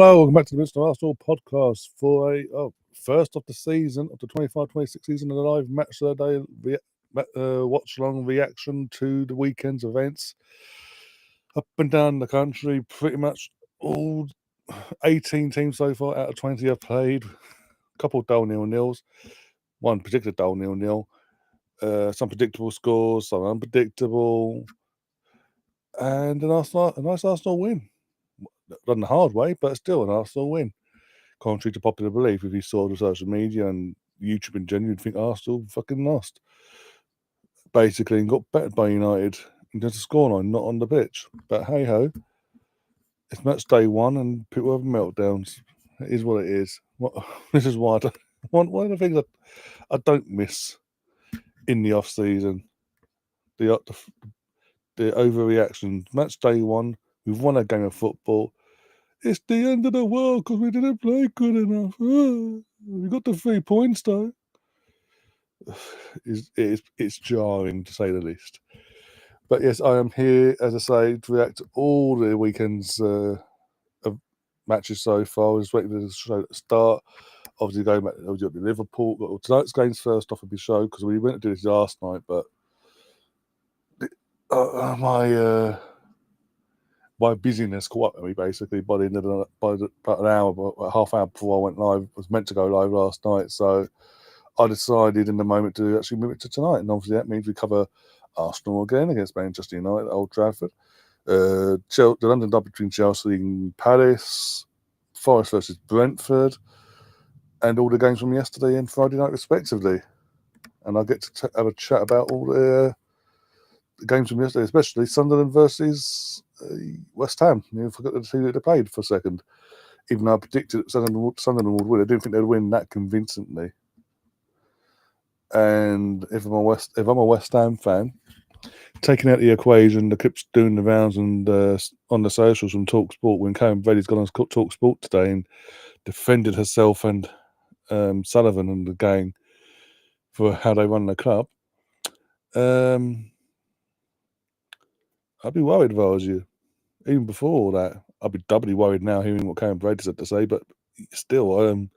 Hello, welcome back to the Mr. Arsenal podcast for a first of the season, of the 25-26 season, and a live match of the day, watch-along reaction to the weekend's events. Up and down the country, pretty much all 18 teams so far out of 20 have played. A couple of dull 0-0s, one particular dull 0-0, some predictable scores, some unpredictable, and a nice Arsenal win. Done the hard way, but still an Arsenal win. Contrary to popular belief, if you saw the social media and YouTube in general, you'd think Arsenal fucking lost. Basically, and got battered by United in terms of scoreline, not on the pitch. But hey ho, it's match day one and people have meltdowns. It is what it is. This is why one of the things I don't miss in the off season, the overreaction. Match day one, we've won a game of football. It's the end of the world because we didn't play good enough. We got the 3 points though. It's jarring to say the least. But yes, I am here, as I say, to react to all the weekend's of matches so far. I was waiting for the show to start. Obviously, going back to Liverpool. Got tonight's game's first off of the show because we went to do this last night, but my busyness caught up with me basically by the end of about an hour, about half hour before I went live. I was meant to go live last night, so I decided in the moment to actually move it to tonight. And obviously that means we cover Arsenal again against Manchester United at Old Trafford, the London derby between Chelsea and Palace, Forest versus Brentford, and all the games from yesterday and Friday night respectively. And I get to have a chat about all the games from yesterday, especially Sunderland versus West Ham. I forgot to see that they played for a second. Even though I predicted that Sunderland would win, I didn't think they'd win that convincingly. And if I'm a West Ham fan, taking out the equation, the clips doing the rounds and on the socials from TalkSport when Karen Brady's gone on TalkSport today and defended herself and Sullivan and the gang for how they run the club. I'd be worried if I was you. Even before all that, I'd be doubly worried now hearing what Karen Brady had to say. But still,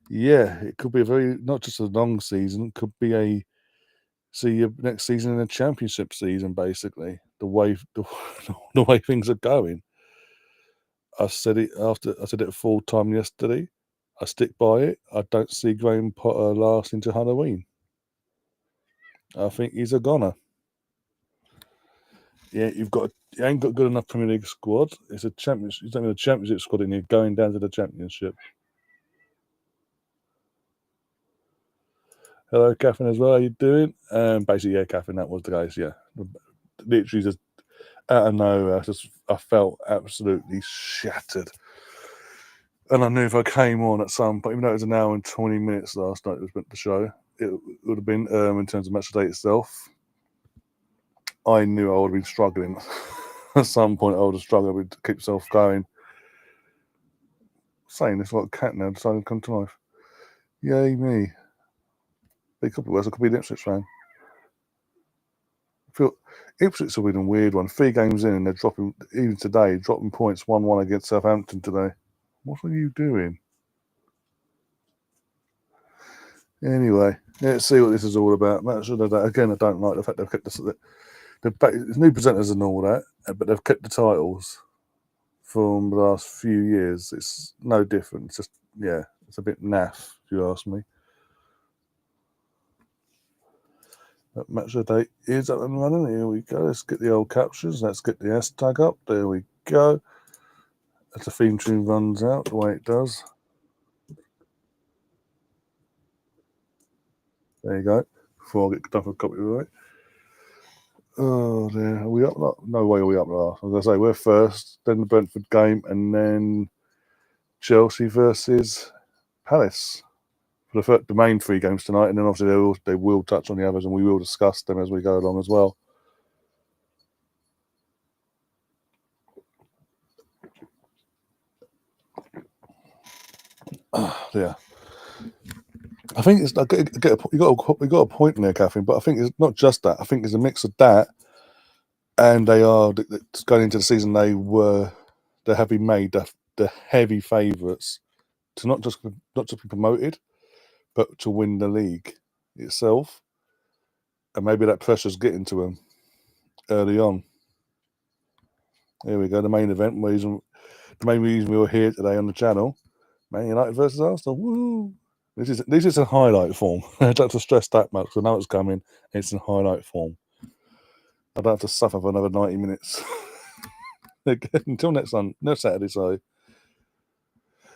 yeah, it could be not just a long season. It could be see next season in a championship season. Basically, the way things are going. I said it at full time yesterday. I stick by it. I don't see Graham Potter lasting to Halloween. I think he's a goner. Yeah, you ain't got good enough Premier League squad. It's a championship. It's not even a championship squad in here. Going down to the championship. Hello, Catherine, as well. How you doing? Basically, yeah, Catherine, that was the case. Yeah, literally just out of nowhere, I felt absolutely shattered. And I knew if I came on at some point, even though it was an hour and 20 minutes last night, it was meant to show, it would have been in terms of match day itself. I knew I would have been struggling. At some point, I would have struggled to keep myself going. Saying this like a cat now, decided to come to life. Yay, me. But it could be worse. I could be an Ipswich fan. I feel Ipswich will be a weird one. 3 games in, and they're dropping, even today, dropping points 1-1 against Southampton today. What are you doing? Anyway, let's see what this is all about. Again, I don't like the fact they've kept the new presenters and all that, but they've kept the titles from the last few years. It's no different. It's just, yeah, it's a bit naff, if you ask me. That match of the day is up and running. Here we go. Let's get the old captions. Let's get the hashtag up. There we go. As the theme tune runs out, the way it does. There you go. Before I get done for copyright. Oh dear, are we up? No way are we up last. I was going to say, we're first, then the Brentford game, and then Chelsea versus Palace for the main 3 games tonight. And then obviously they will touch on the others, and we will discuss them as we go along as well. Yeah. I think it's you got a point in there, Catherine. But I think it's not just that. I think it's a mix of that, and they are going into the season. They have been made the heavy favourites to not just be promoted, but to win the league itself. And maybe that pressure's getting to them early on. Here we go, the main event. The main reason we were here today on the channel, Man United versus Arsenal. Woo! This is in highlight form. I don't have to stress that much because I know it's coming. It's in highlight form. I don't have to suffer for another 90 minutes until next Saturday. Sorry.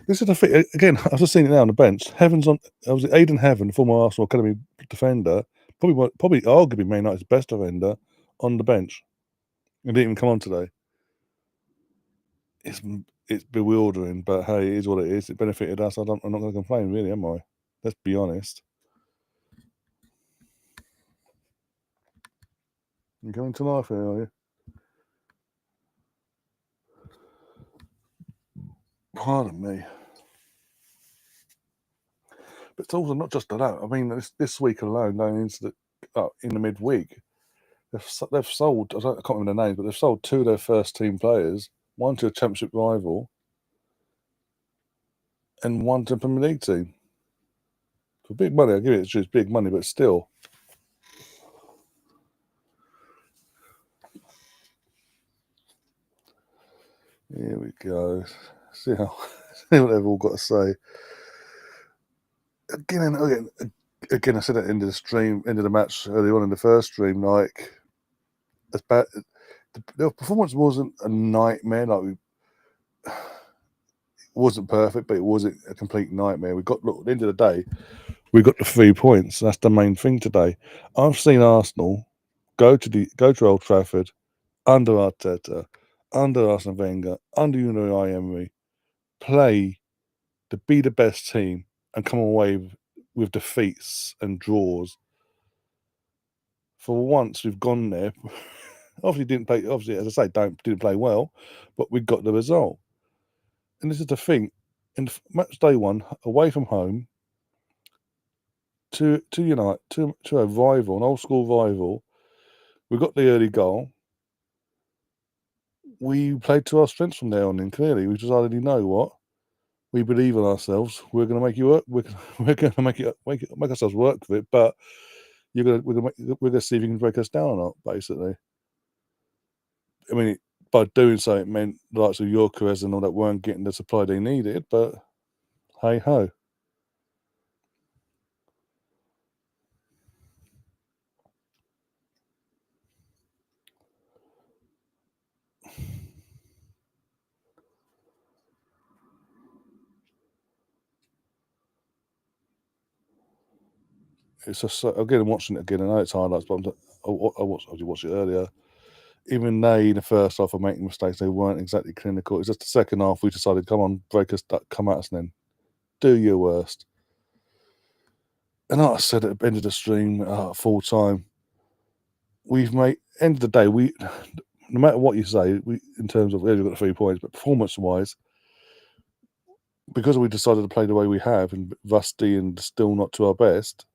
This is the thing. Again, I've just seen it now on the bench. Aidan Heaven, former Arsenal Academy defender, probably arguably Man United's best defender, on the bench. He didn't even come on today. It's bewildering, but hey, it is what it is. It benefited us. I'm not going to complain, really, am I? Let's be honest. You're coming to life here, are you? Pardon me. But it's also not just that. I mean, this week alone, going into in the midweek, they've sold. I can't remember the names, but they've sold 2 of their first team players, 1 to a Championship rival, and 1 to a Premier League team. For big money, I give it it's big money, but still. Here we go. See what they've all got to say. Again, I said at the end of the match early on in the first stream, like, as bad. The performance wasn't a nightmare. Like, it wasn't perfect, but it wasn't a complete nightmare. At the end of the day, we got the 3 points. That's the main thing today. I've seen Arsenal go to Old Trafford under Arteta, under Arsene Wenger, under Unai Emery, play to be the best team and come away with defeats and draws. For once, we've gone there. Obviously, didn't play. Obviously, as I say, didn't play well, but we got the result. And this is the thing: in match day 1, away from home, to United, to a rival, an old school rival, we got the early goal. We played to our strengths from there on in. Clearly, we decided, you know what? We believe in ourselves. We're going to make you work. We're going to make ourselves work for it. But we're going to see if you can break us down or not. Basically, I mean, by doing so, it meant the likes of Yorkers and all that weren't getting the supply they needed. But hey ho. It's just again, I'm watching it again. I know it's highlights, but I watched it earlier. Even they, in the first half, were making mistakes. They weren't exactly clinical. It's just the second half we decided, come on, break us, come at us, and then do your worst. And like I said at the end of the stream, full time, we've made. End of the day, no matter what you say, in terms of we've got the 3 points, but performance-wise, because we decided to play the way we have and rusty and still not to our best,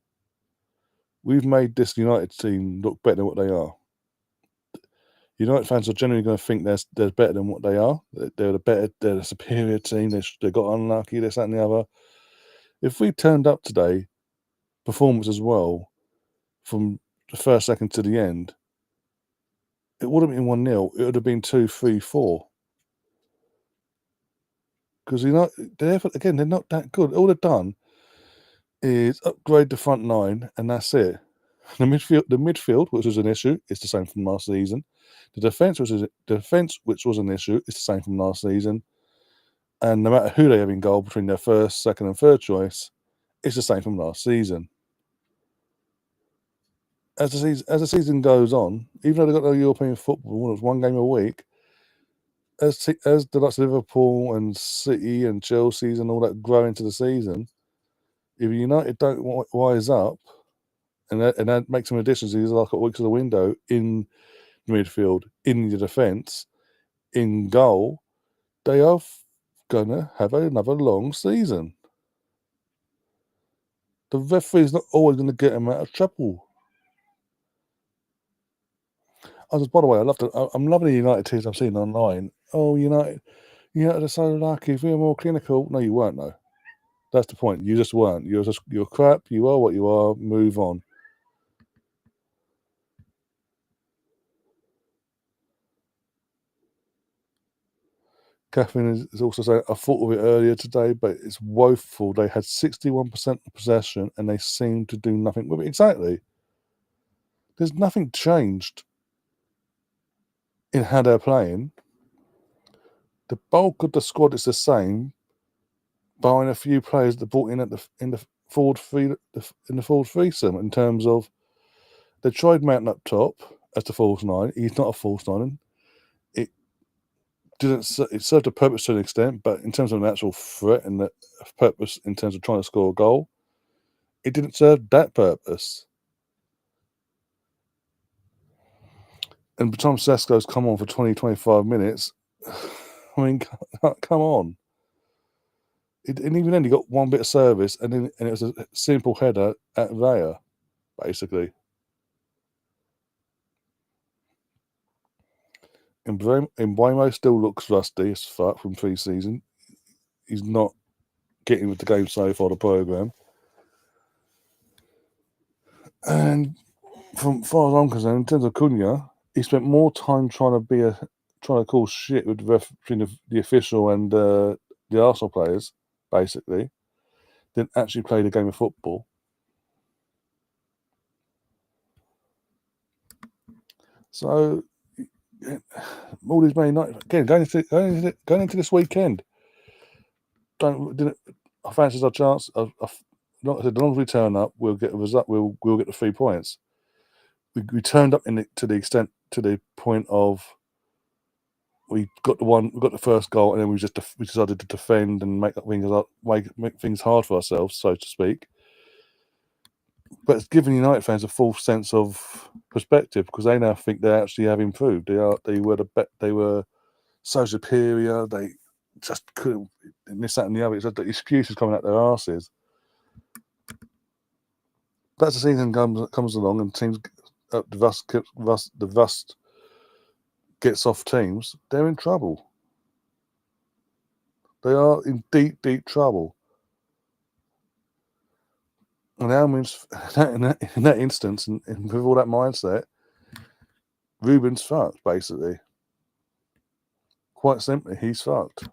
we've made this United team look better than what they are. United fans are generally going to think they're better than what they are. They're the superior team. They got unlucky, this, that, and the other. If we turned up today, performance as well, from the first second to the end, it wouldn't have been 1-0. It would have been 2, 3, 4. Because they're not that good. All they've done is upgrade the front line, and that's it. The midfield, which was an issue, is the same from last season. The defence, which was an issue, is the same from last season. And no matter who they have in goal between their first, second, and third choice, it's the same from last season. As the season goes on, even though they've got no European football, it's 1 game a week. As the likes of Liverpool and City and Chelsea and all that grow into the season, if United don't wise up and make some additions, these are like a week of the window in the midfield, in the defence, in goal, they are gonna have another long season. The referee's not always going to get them out of trouble. By the way, I'm loving the United teams I've seen online. Oh, United Yeah, they're so lucky. If we were more clinical, no, you weren't though. That's the point. You just weren't. You're crap. You are what you are. Move on. Catherine is also saying, I thought of it earlier today, but it's woeful. They had 61% of possession and they seemed to do nothing with it. Exactly. There's nothing changed in how they're playing. The bulk of the squad is the same, barring a few players that brought in in the forward threesome. In terms of they tried Mountain up top as the false nine. He's not a false nine. It didn't. It served a purpose to an extent, but in terms of an actual threat and the purpose in terms of trying to score a goal, it didn't serve that purpose. And by the time Sesko's come on for 20, 25 minutes, I mean, come on. And even then, he got one bit of service, and it was a simple header at Raya, basically. And Mbeumo still looks rusty as fuck from pre-season. He's not getting with the game so far, the programme. And from far as I'm concerned, in terms of Cunha, he spent more time trying to call shit with between the official and the Arsenal players, basically, than actually played a game of football. So, all these Man United again going into this weekend. I fancy our chance. As long as we turn up, we'll get a result. We'll get the 3 points. We turned up to the point of we got the first goal, and then we decided to defend and make things hard for ourselves, so to speak. But it's given United fans a false sense of perspective because they now think they actually have improved. They were so superior. They just couldn't. This, that, and the other. It's just the excuses coming out their arses. But as the season comes along and teams, the rust gets off teams, they're in trouble. They are in deep, deep trouble. And Almin's in that instance, and with all that mindset, Ruben's fucked, basically. Quite simply, he's fucked.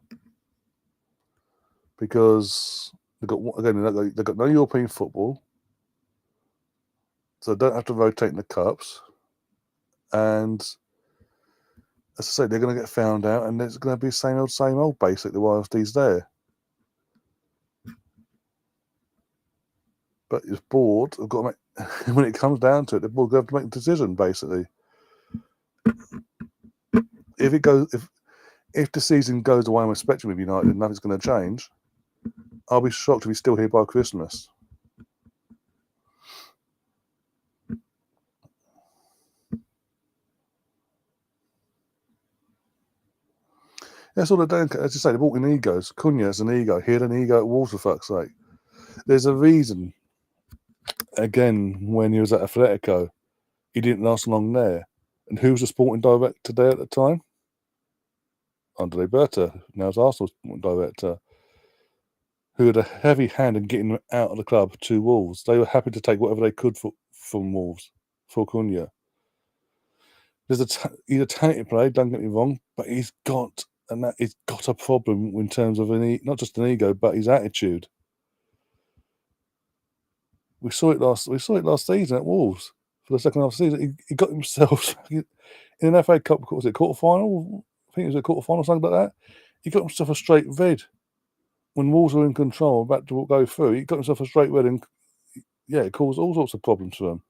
Because they've got no European football, so they don't have to rotate in the cups. And as I say, they're going to get found out, and it's going to be same old, basically, whilst he's there. But his board have got to make, when it comes down to it, the board have to make a decision, basically. If the season goes the way I'm expecting with United and nothing's going to change, I'll be shocked if he's still here by Christmas. That's all they're doing. As you say, they're brought in egos. Cunha's an ego. He had an ego at Wolves, for fuck's sake. There's a reason, again, when he was at Atletico, he didn't last long there. And who was the sporting director there at the time? Andre Berta, now it's Arsenal's sporting director, who had a heavy hand in getting him out of the club to Wolves. They were happy to take whatever they could from Wolves for Cunha. He's a talented player, don't get me wrong, but he's got a problem in terms of not just an ego, but his attitude. We saw it last season at Wolves for the second half of the season. He got himself in an FA Cup, what was it, quarter final? I think it was a quarter final, something like that. He got himself a straight red when Wolves were in control, about to go through. He got himself a straight red, and it caused all sorts of problems for him.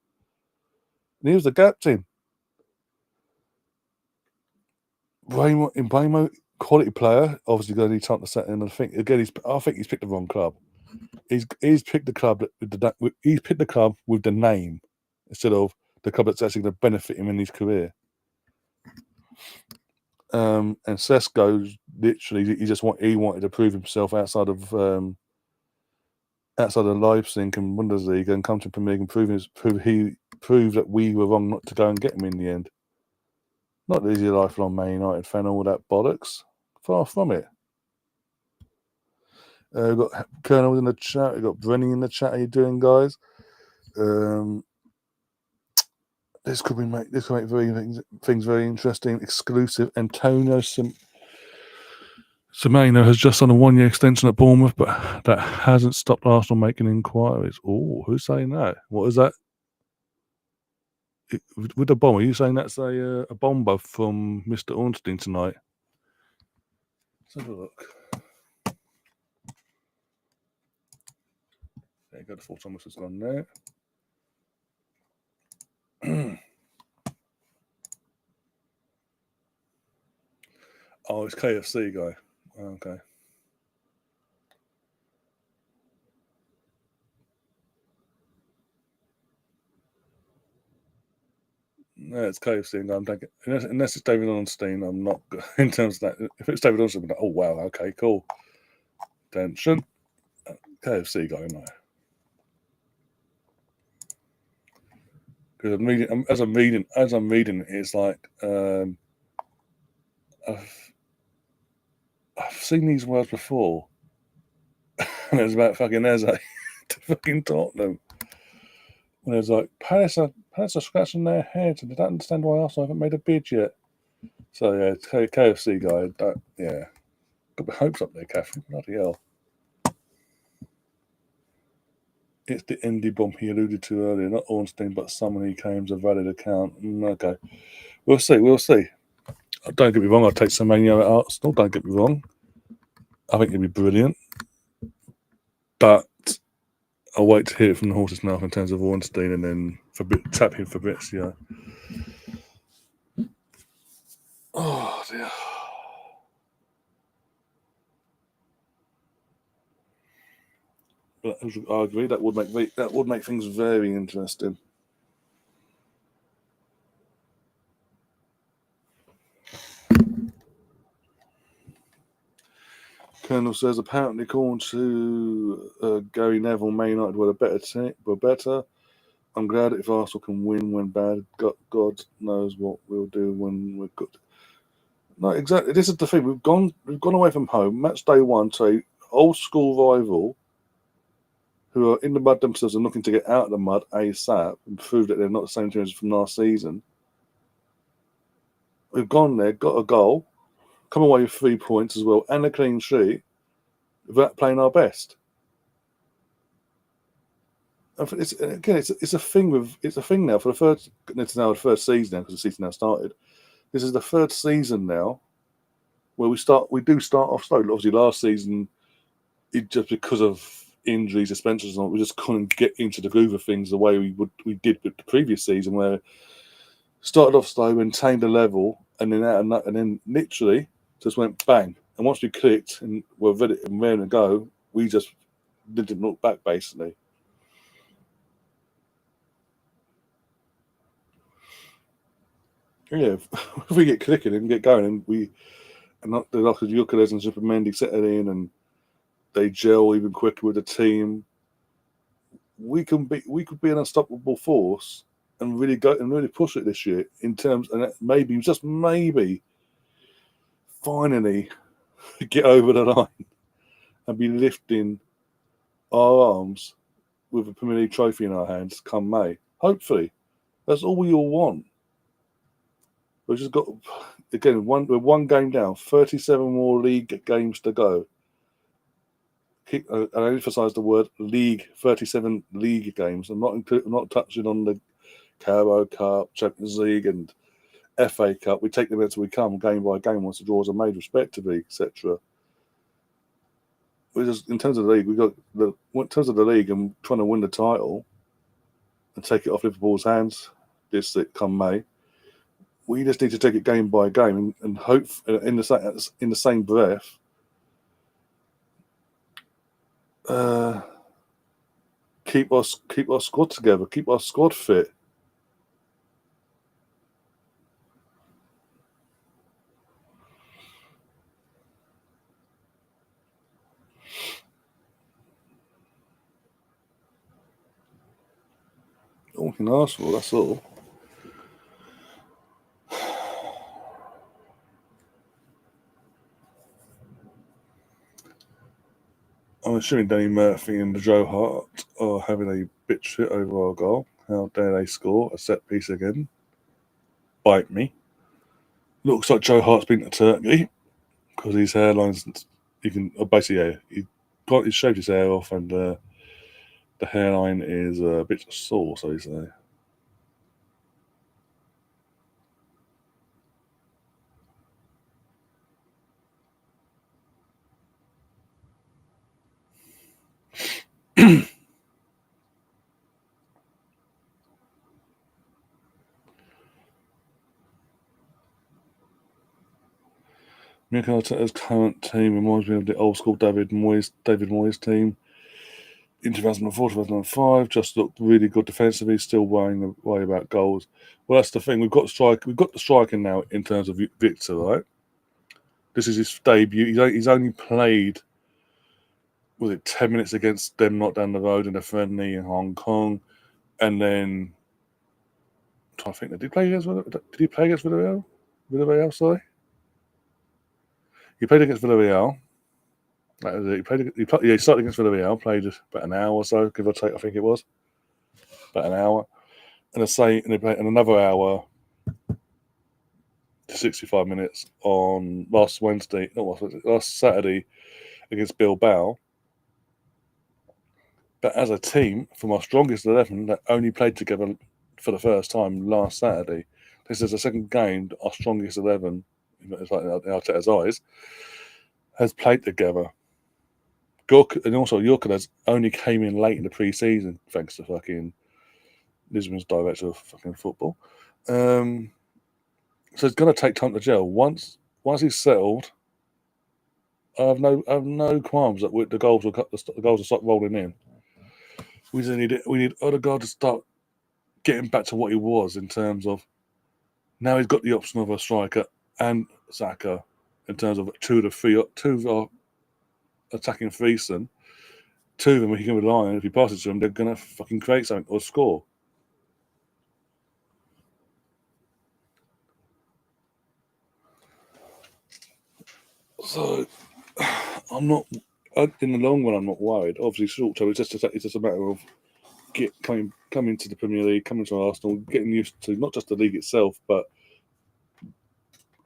And he was the captain. Mbeumo, quality player, obviously going to need time to set in. I think he's picked the wrong club. He's picked the club with the name instead of the club that's actually going to benefit him in his career. And Sesko, literally, he wanted to prove himself outside of Leipzig and Bundesliga and come to Premier League and prove that we were wrong not to go and get him in the end. Not that he's a lifelong Man United fan, all that bollocks. Far from it. We've got Colonel in the chat. We've got Brenny in the chat. How you doing, guys? This could make things very interesting. Exclusive. Antonio Semenyo has just on a 1-year extension at Bournemouth, but that hasn't stopped Arsenal making inquiries. Oh, who's saying that? What is that? With the bomb, are you saying that's a bomber from Mr. Ornstein tonight? Let's have a look. There you go, the full Thomas has gone there. Oh, it's KFC guy. Okay. No, it's KFC, and I'm thinking, unless it's David Ornstein, I'm not in terms of that. If it's David Ornstein, I'm like, oh wow, okay, cool. Attention, KFC guy, no. Because as I'm reading, it's like I've seen these words before, and it's about fucking Eze to fucking Tottenham. And it's like Palace are scratching their heads, and they don't understand why Arsenal haven't made a bid yet. So yeah, KFC guy, yeah, got my hopes up there, Catherine. Bloody hell. It's the indie bomb he alluded to earlier, not Ornstein, but someone he claims a valid account. Okay, we'll see. Don't get me wrong, I'll take Semenyo at Arsenal. Don't get me wrong. I think he'd be brilliant, but I'll wait to hear it from the horse's mouth in terms of Ornstein, and then tap him for bits. Yeah. Oh dear. But I agree. That would make things very interesting. Colonel says apparently, according to Gary Neville, Man United were better. I'm glad if Arsenal can win when bad. God knows what we'll do when we're good. No, exactly. This is the thing. We've gone away from home. Match day one to a old school rival who are in the mud themselves and looking to get out of the mud ASAP and prove that they're not the same team as from last season. We've gone there, got a goal, come away with 3 points as well, and a clean sheet without playing our best. It's a thing now for the first. It's now the first season now because the season now started. This is the third season now where we do start off slow. Obviously, last season, just because of injuries, suspensions, and all, we just couldn't get into the groove of things the way we did with the previous season, where started off slow, maintained a level, and then literally just went bang. And once we clicked and were ready to go, we just didn't look back basically. Yeah, if we get clicking and get going, and not the likes of Gyökeres and Zubimendi setting in, and they gel even quicker with the team, we could be an unstoppable force and really go and really push it this year in terms, and maybe just maybe finally get over the line and be lifting our arms with a Premier League trophy in our hands come May. Hopefully, that's all we all want. We've just got, again, we're one game down, 37 more league games to go. I emphasise the word league, 37 league games. I'm not touching on the Carabao Cup, Champions League, and FA Cup. We take them as we come, game by game, once the draws are made, respectively, etc. We just, in terms of the league, in terms of the league and trying to win the title and take it off Liverpool's hands this come May. We just need to take it game by game and hope in the same breath. Keep our squad together, keep our squad fit. All we can ask for, that's all. assuming Danny Murphy and Joe Hart are having a bitch fit over our goal. How dare they score a set piece again? Bite me. Looks like Joe Hart's been to Turkey because his hairline's, you can basically, he's shaved his hair off and the hairline is a bit sore, so you say. Mikel Arteta's current team reminds me of the old school David Moyes team in 2004-2005. Just looked really good defensively, still worrying away about goals. Well, that's the thing. We've got the striking now in terms of Victor, right? This is his debut. He's only played, was it 10 minutes against them, not down the road in a friendly in Hong Kong, and then I'm trying to think. Did he play against Villarreal? Villarreal, sorry. He played against Villarreal. That was it. He started against Villarreal, played about an hour or so, give or take, I think it was. About an hour. And they played another hour to 65 minutes on last Saturday against Bilbao. But as a team, from our strongest 11 that only played together for the first time last Saturday, this is the second game our strongest 11, it's like in Arteta's eyes, has played together. And also Gyökeres only came in late in the pre-season, thanks to fucking Lisbon's director of fucking football. So it's going to take time to gel. Once he's settled, I have no qualms that the goals will start rolling in. We need Odegaard to start getting back to what he was in terms of now he's got the option of a striker and Saka in terms of two of our attacking threesome. Two of them he can rely on. If he passes to them, they're going to fucking create something or score. So I'm not. In the long run, I'm not worried. Obviously, short term, it's just a matter of coming to the Premier League, coming to Arsenal, getting used to not just the league itself, but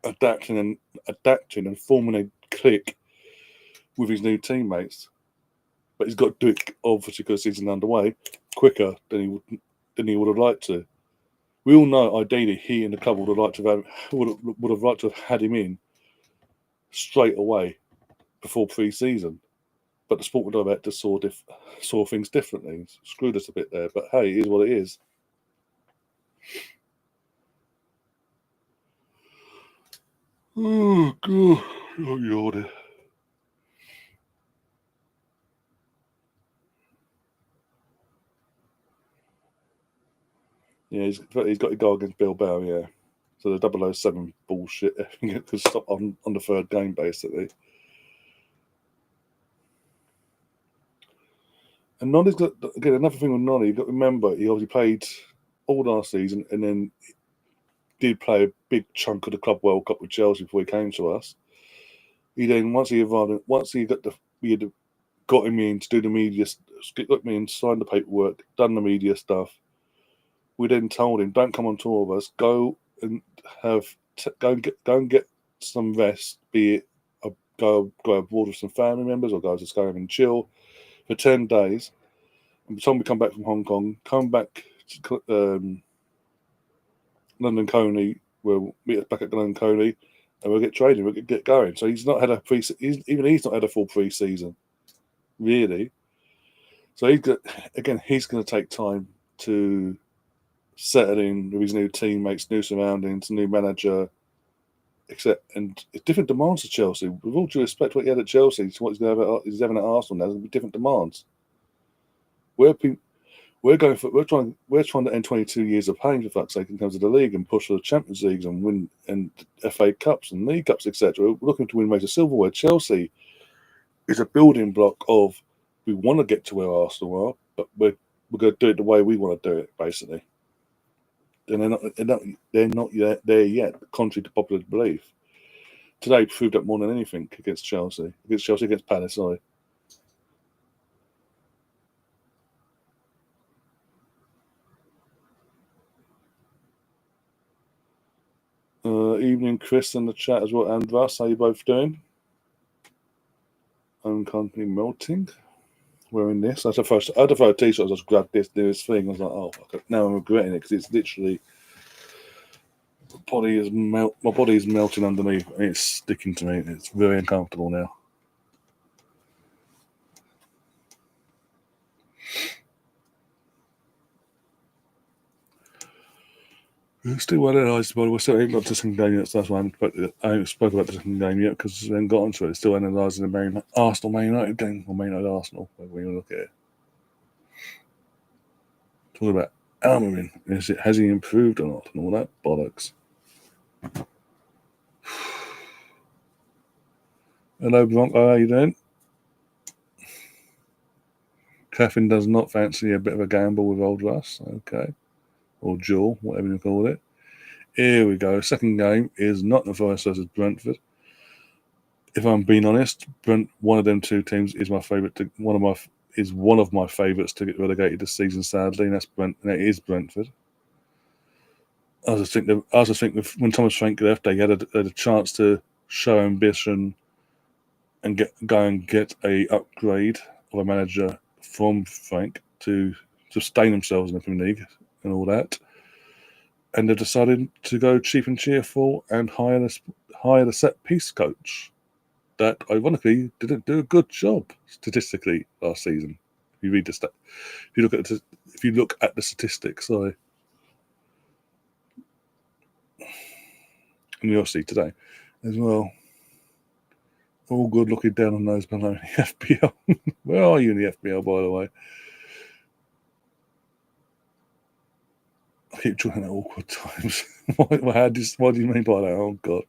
adapting and forming a click with his new teammates. But he's got to do it, obviously, because the season's underway, quicker than he would have liked to. We all know, ideally, he and the club would have liked to have had him in straight away before pre-season. But the Sport Director saw things differently. Screwed us a bit there, but hey, it is what it is. Oh god, oh yawning. Yeah, he's got a goal against Bilbao. Yeah, so the 007 bullshit could stop on the third game basically. And Noni's got, again, another thing with Noni, you've got to remember, he obviously played all last season and then did play a big chunk of the Club World Cup with Chelsea before he came to us. He then, once he had got him in to do the media, got me in, signed the paperwork, done the media stuff. We then told him, don't come on tour with us, go and get some rest, be it go abroad with some family members or go just go and chill for 10 days. And by the time we come back from Hong Kong, come back to London Coney, we'll meet us back at London Coney and we'll get training, we'll get going. So he's not had he's not had a full pre-season, really. So he's going to take time to settle in with his new teammates, new surroundings, new manager, and it's different demands to Chelsea. With all due respect to what he had at Chelsea, to what he's having at Arsenal now, there's going to be different demands. We're trying to end 22 years of pain, for fuck's sake, in terms of the league and push for the Champions Leagues and win and FA Cups and League Cups, etc. We're looking to win major silverware. Chelsea is a building block of we want to get to where Arsenal are, but we're going to do it the way we want to do it, basically. And they're not there yet, contrary to popular belief. Today proved up more than anything against Palace, sorry. evening, Chris, in the chat as well, and Russ. How you both doing? Own company melting. Wearing this. I had to throw a t-shirt. I just grabbed this newest thing. I was like, oh, now I'm regretting it because it's literally my body is melting underneath. And it's sticking to me. It's very uncomfortable now. We're still well analysed, but we're still ain't got to the second game yet, so that's why I haven't spoken about the second game yet because we haven't got onto it. It's still analysing the Arsenal-Man United game, or Man United-Arsenal, whatever you look at it. Talking about Almiron, has he improved or not, and all that bollocks. Hello, Bronco, how you doing? Catherine does not fancy a bit of a gamble with old Russ, okay. Or Jewel, whatever you call it. Here we go. Second game is Nottingham Forest versus Brentford. If I'm being honest, one of them two teams is my favourite. One of my favourites to get relegated this season, sadly, and it is Brentford. I just think when Thomas Frank left, they had a chance to show ambition and get a upgrade of a manager from Frank to sustain themselves in the Premier League and all that. And they've decided to go cheap and cheerful and hire the set piece coach that ironically didn't do a good job statistically last season. If you read if you look at the statistics, sorry. And you'll see today as well. All good looking down on those below the FPL. Where are you in the FPL, by the way? I keep trying at awkward times. What do you mean by that? Oh God!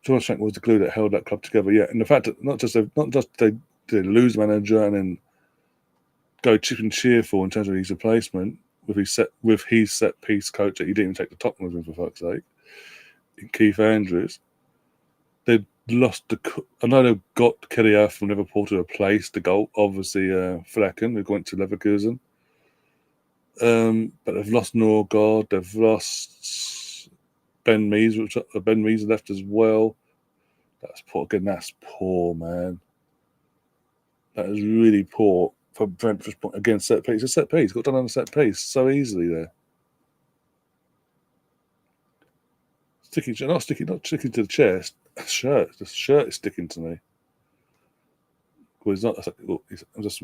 Thomas Frank was the glue that held that club together. Yeah, and the fact that not just they lose manager and then go cheap and cheerful in terms of his replacement with his set piece coach that he didn't even take the top with him, for fuck's sake, Keith Andrews. They lost I know they've got Kelly from Liverpool to replace the goal. Obviously, Flecken, who went to Leverkusen. But they've lost Norgard, they've lost Ben Mees, which Ben Mees left as well. That's poor. Again, that's poor, man. That is really poor for Brentford's point. Again, set piece. A set piece. Got done on a set piece so easily there. Not sticking to the chest. Shirt. The shirt is sticking to me. Well, it's not. I'm just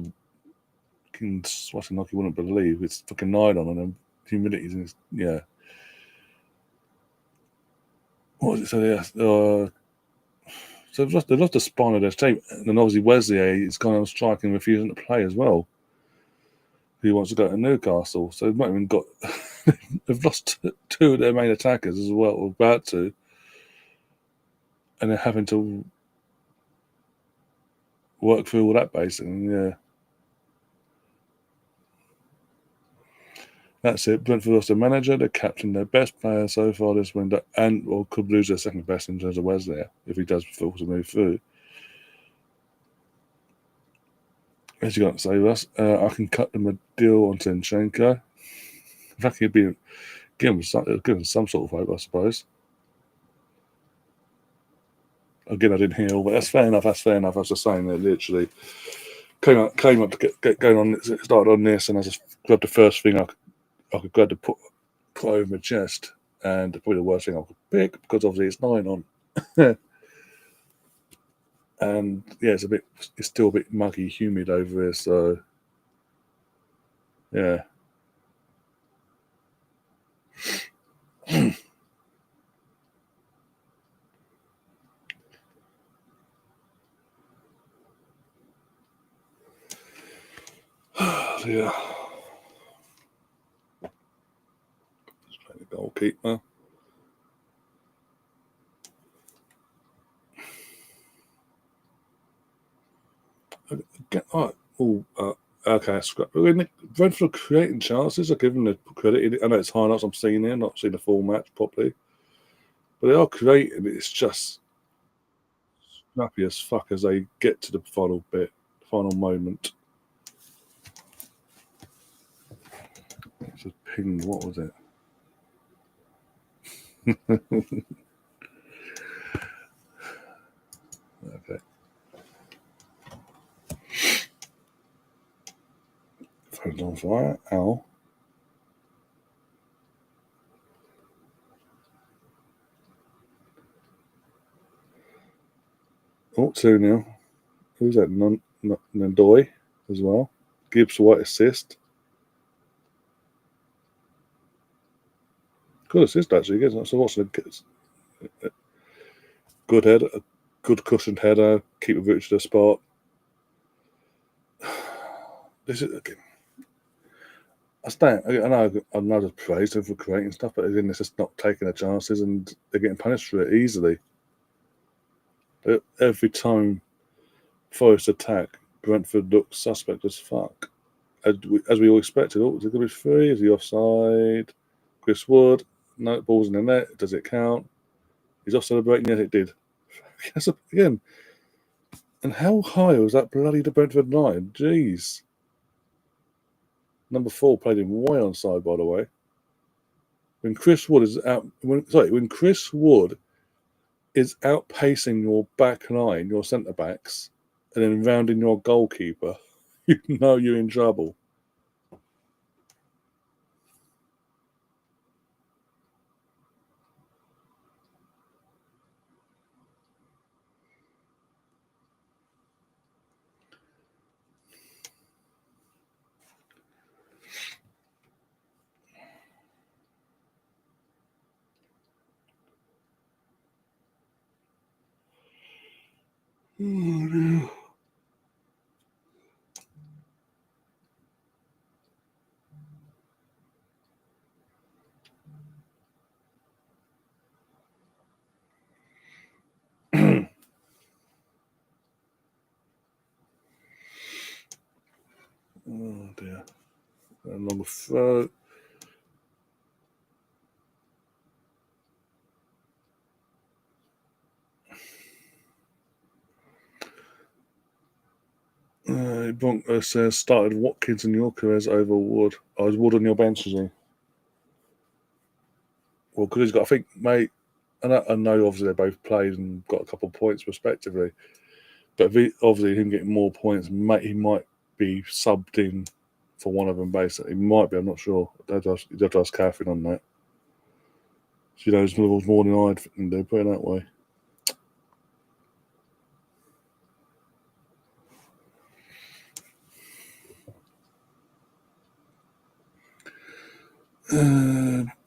swatting like you wouldn't believe. It's fucking nylon and then humidity's in yeah. What was it? So yeah, so they've lost the spine of their team, and then obviously Wesley is gone on strike and refusing to play as well. He wants to go to Newcastle, so they've not even got. They've lost two of their main attackers as well, or about to, and they're having to work through all that basically. Yeah. That's it. Brentford lost their manager, their captain, their best player so far this window, or could lose their second best in terms of Wesley if he does fail to move through. As you got to say, Russ, I can cut them a deal on Zinchenko. In fact, he'd be given some sort of hope, I suppose. Again, I didn't hear all, but that's fair enough. I was just saying that literally came up to get going on. It started on this, and I just grabbed the first thing I could grab to put over my chest, and probably the worst thing I could pick because obviously it's 9 on. And yeah, it's still a bit muggy, humid over here, so yeah. Yeah. Just playing the goalkeeper. Okay, scrap. Brentford creating chances. I give them the credit. I know it's highlights I'm seeing here, not seeing the full match properly, but they are creating. It's just snappy as fuck as they get to the final moment. It's a ping. What was it? Okay. Phone's on fire. Ow. Oh, 2-0. Who's that? Nandoy as well. Gibbs White assist. Good assist, actually. So what's a good header, a good cushioned header, keep a root to the spot. This is again. I know I'm not just praised them for creating stuff, but again, it's just not taking the chances and they're getting punished for it easily. Every time Forest attack, Brentford looks suspect as fuck. As we all expected. Oh, is it going to be free? Is he offside? Chris Wood. No, ball's in the net. Does it count? He's off celebrating. Yes, it did. Yes, again. And how high was that bloody the Brentford line? Jeez. Number 4 played him way onside, by the way. When Chris Wood is when Chris Wood is outpacing your back line, your centre backs, and then rounding your goalkeeper, you know you're in trouble. Oh, no. Oh dear. And on the throw. Bronco says started Watkins and Yorkeres over Wood. Oh, is Wood on your bench, is he? Well, because he's got, I think, mate. I know obviously they both played and got a couple of points respectively. But obviously, him getting more points, he might be subbed in for one of them, basically. He might be, I'm not sure. You'd have to ask Catherine on that. She knows levels more than I can do, put it that way.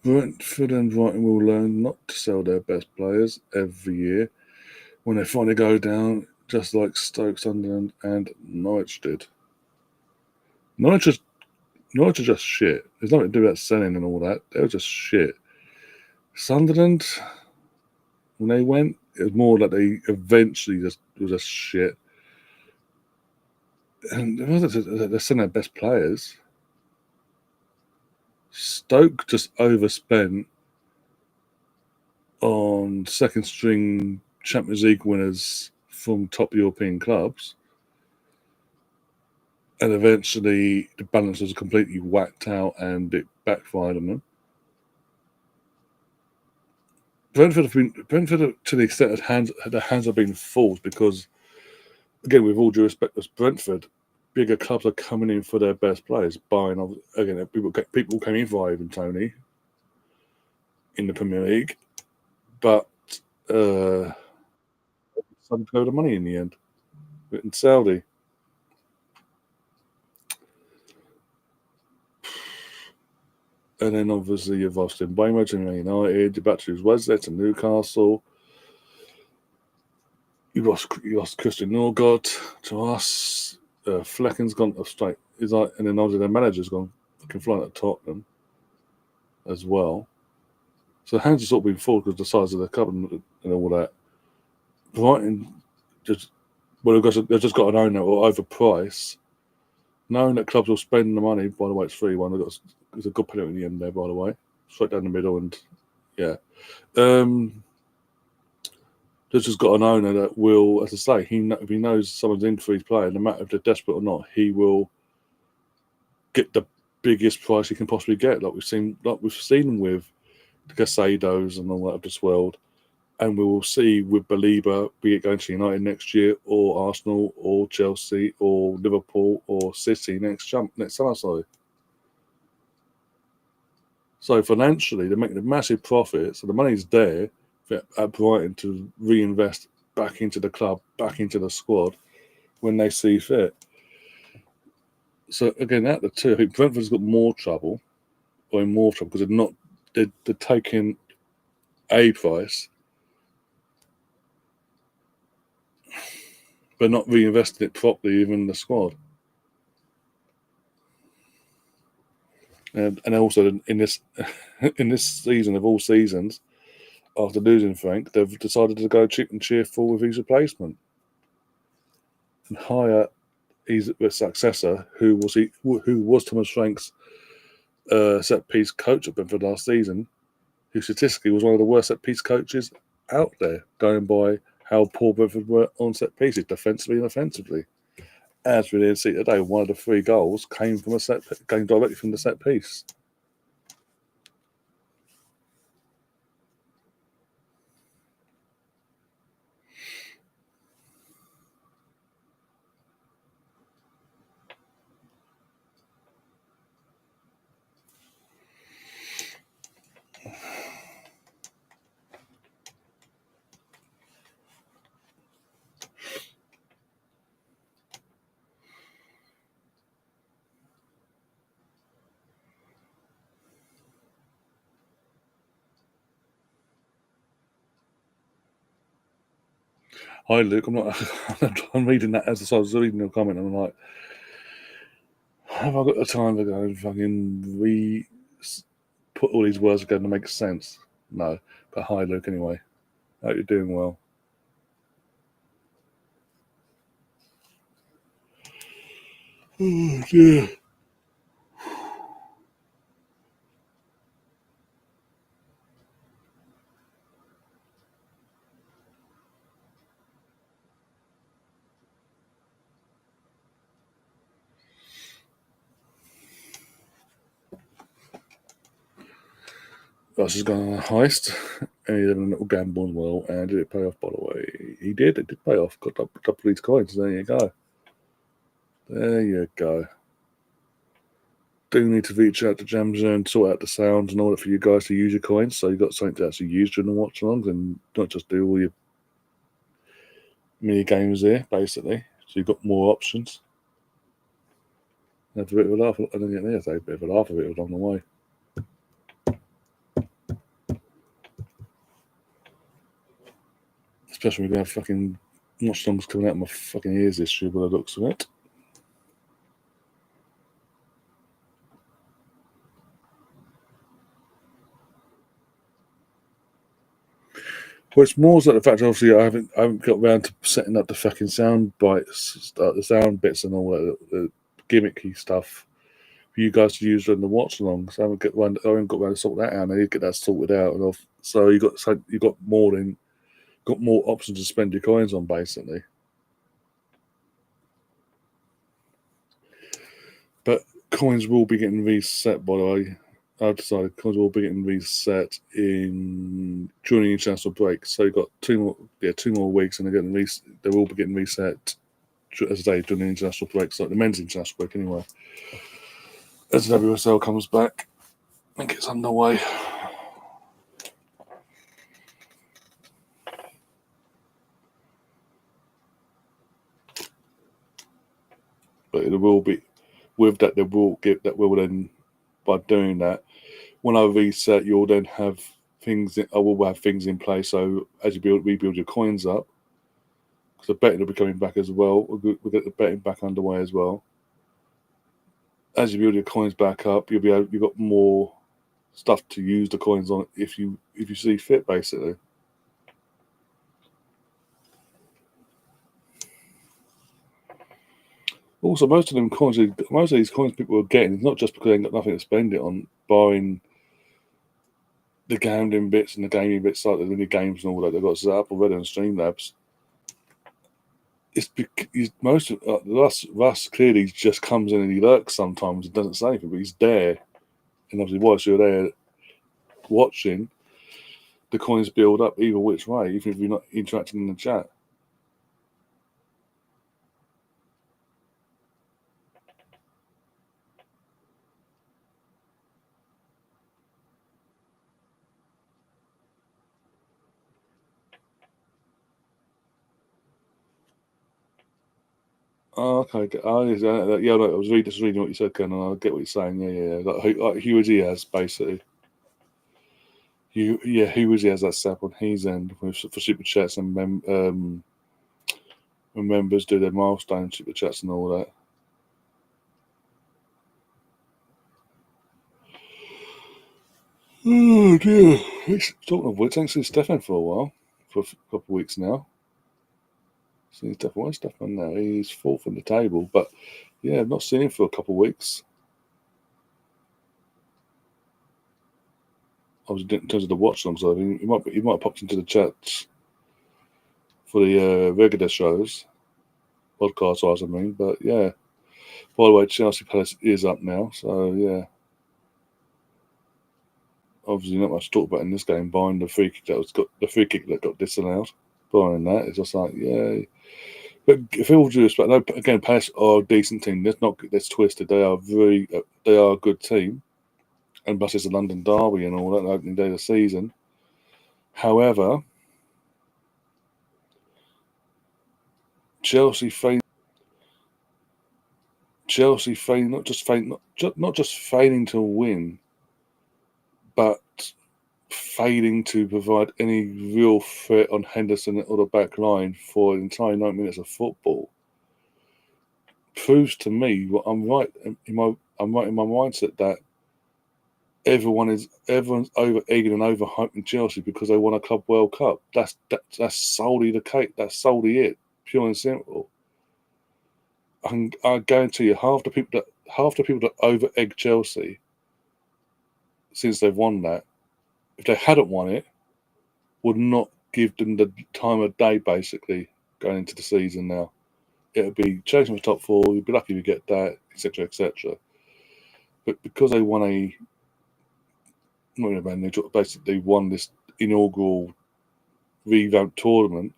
Brentford and Brighton will learn not to sell their best players every year when they finally go down, just like Stoke, Sunderland, and Norwich did. Norwich are just shit. There's nothing to do with that selling and all that. They were just shit. Sunderland, when they went, it was more like they eventually just was just shit. And they're selling their best players. Stoke just overspent on second string Champions League winners from top European clubs. And eventually the balance was completely whacked out and it backfired on them. Brentford, to the extent that their hands have been forced because, again, with all due respect, as Brentford, bigger clubs are coming in for their best players, buying, again, people came in for Ivan Toney in the Premier League, but some go the money in the end. In Saudi. And then obviously you've lost in Weymouth to United, you're back to Wesley to Newcastle. You lost Christian Norgard to us. Flecken's gone straight. And then obviously their manager's gone fucking flying at Tottenham as well. So hands have sort of been full because of the size of the club and all that. Brighton they've just got an owner or overprice. Knowing that clubs will spend the money, by the way, it's 3-1. It's a good penalty in the end there, by the way. Straight down the middle and yeah. They've just got an owner that will, as I say, if he knows someone's in for his player, no matter if they're desperate or not, he will get the biggest price he can possibly get, like we've seen with the Casados and all that of this world. And we will see with Belieber, be it going to United next year, or Arsenal, or Chelsea, or Liverpool, or City next summer. So financially, they're making a massive profit. So the money's there at Brighton to reinvest back into the club, back into the squad when they see fit. So again, out of the two, I think Brentford's got more trouble, because they're taking a price, but not reinvesting it properly even in the squad. And also in this season of all seasons, after losing Frank, they've decided to go cheap and cheerful with his replacement and hire his successor, who was Thomas Frank's set piece coach at Brentford last season, who statistically was one of the worst set piece coaches out there, going by how poor Brentford were on set pieces, defensively and offensively. As we did see today, one of the 3 goals came directly from the set piece. Hi, Luke. I'm reading that as I was reading your comment, and I'm like, have I got the time to go and fucking put all these words together to make sense? No. But hi, Luke, anyway. Hope you're doing well. Oh, dear. Ross has gone on a heist, and he did a little gamble as well, and did it pay off, by the way? He did. It did pay off. Got a couple of these coins. There you go. There you go. Do need to reach out to Jamza and sort out the sounds and all that for you guys to use your coins, so you've got something to actually use during the watch-alongs and not just do all your mini games there, basically. So you've got more options. Have a bit of a laugh. I don't get there, so a bit of a laugh of it along the way. Especially when we have fucking watch-alongs coming out of my fucking ears this year by the looks of it. Well, it's more so the fact, obviously, I haven't got around to setting up the fucking sound bites, the sound bits, and all that the gimmicky stuff for you guys to use during the watch alongs. I haven't got around to sort that out. I need to get that sorted out, and so you got more options to spend your coins on, basically. But coins will be getting reset, by the way. I've decided coins will be getting reset during the international break. So you've got 2 more weeks, and they will be getting reset, as I say, during the international break. So the men's international break, anyway. As the WSL comes back and gets underway. But it will be with that. That will then, by doing that, when I reset, you'll then have things. I will have things in place. So as you rebuild your coins up, because the betting will be coming back as well. We'll get the betting back underway as well. As you build your coins back up, you've got more stuff to use the coins on if you see fit, basically. Also, most of these coins people are getting, it's not just because they ain't got nothing to spend it on, barring the gambling bits and the gaming bits, like the mini games and all that they've got set up already on Streamlabs. It's most of Russ clearly just comes in and he lurks sometimes and doesn't say anything, but he's there. And obviously, whilst you're there watching, the coins build up either which way, even if you're not interacting in the chat. Oh, okay. Oh, yeah, no, I was just reading what you said, Ken, and I get what you're saying. Yeah. Like Hugh Diaz, basically. Hugh Diaz, that sap on his end for super chats and when members do their milestone super chats and all that. Oh dear. Talking of which, I haven't seen Stefan for a while, for a couple of weeks now. Where's Stefan now? He's fourth in the table, but yeah, I've not seen him for a couple of weeks. I was in terms of the watchalongs, so I mean, he might have popped into the chats for the regular shows, podcast wise, I mean. But yeah, by the way, Chelsea Palace is up now, so yeah. Obviously, not much to talk about in this game. Behind the free kick that got disallowed. Behind that, it's just like yeah. But if all due respect, again, Palace are a decent team. Let's twisted. They are a good team, and plus it's a London derby and all that, the opening day of the season. However, Chelsea not just failing to win, but failing to provide any real threat on Henderson or the back line for the entire 90 minutes of football proves to me what I'm right in my mindset that everyone's over egging and overhyping Chelsea because they won a Club World Cup. That's solely the case. That's solely it, pure and simple. I guarantee you, half the people that over egg Chelsea since they've won that, if they hadn't won it, would not give them the time of day. Basically, going into the season now, it would be chasing for top four. You'd be lucky if you get that, etc., etc. But because they won basically won this inaugural revamped tournament,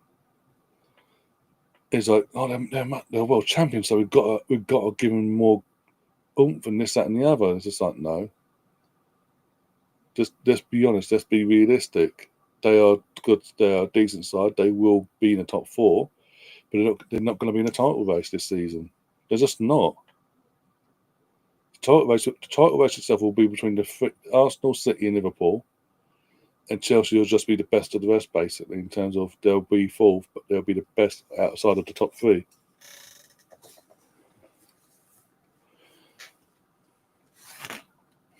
it's like, oh, they're world champions, so we've got to give them more oomph and this, that, and the other. It's just like, no. Just let's be honest. Let's be realistic. They are good. They are a decent side. They will be in the top four, but they're not going to be in a title race this season. They're just not. The title race itself will be between the Arsenal, City, and Liverpool, and Chelsea will just be the best of the rest, basically, in terms of they'll be fourth, but they'll be the best outside of the top three.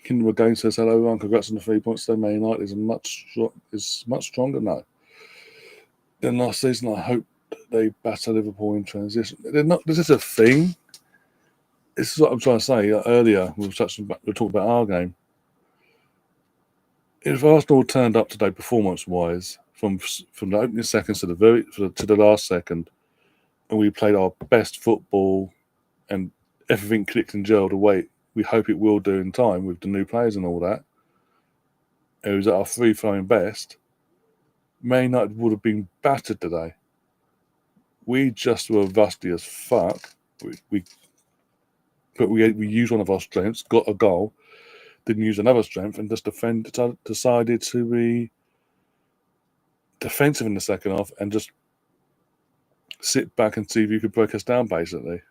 Kingdom again says hello, Ryan. Congrats on the 3 points. Man United is much stronger now than last season. I hope they batter Liverpool in transition. They're not. This is a thing. This is what I'm trying to say. Earlier, we were talking about our game. If Arsenal turned up today, performance-wise, from the opening seconds to the last second, and we played our best football, and everything clicked and gelled away, we hope it will do in time with the new players and all that. It was at our free-flowing best. Man United would have been battered today. We just were rusty as fuck. We used one of our strengths, got a goal, didn't use another strength, and just decided to be defensive in the second half and just sit back and see if you could break us down, basically.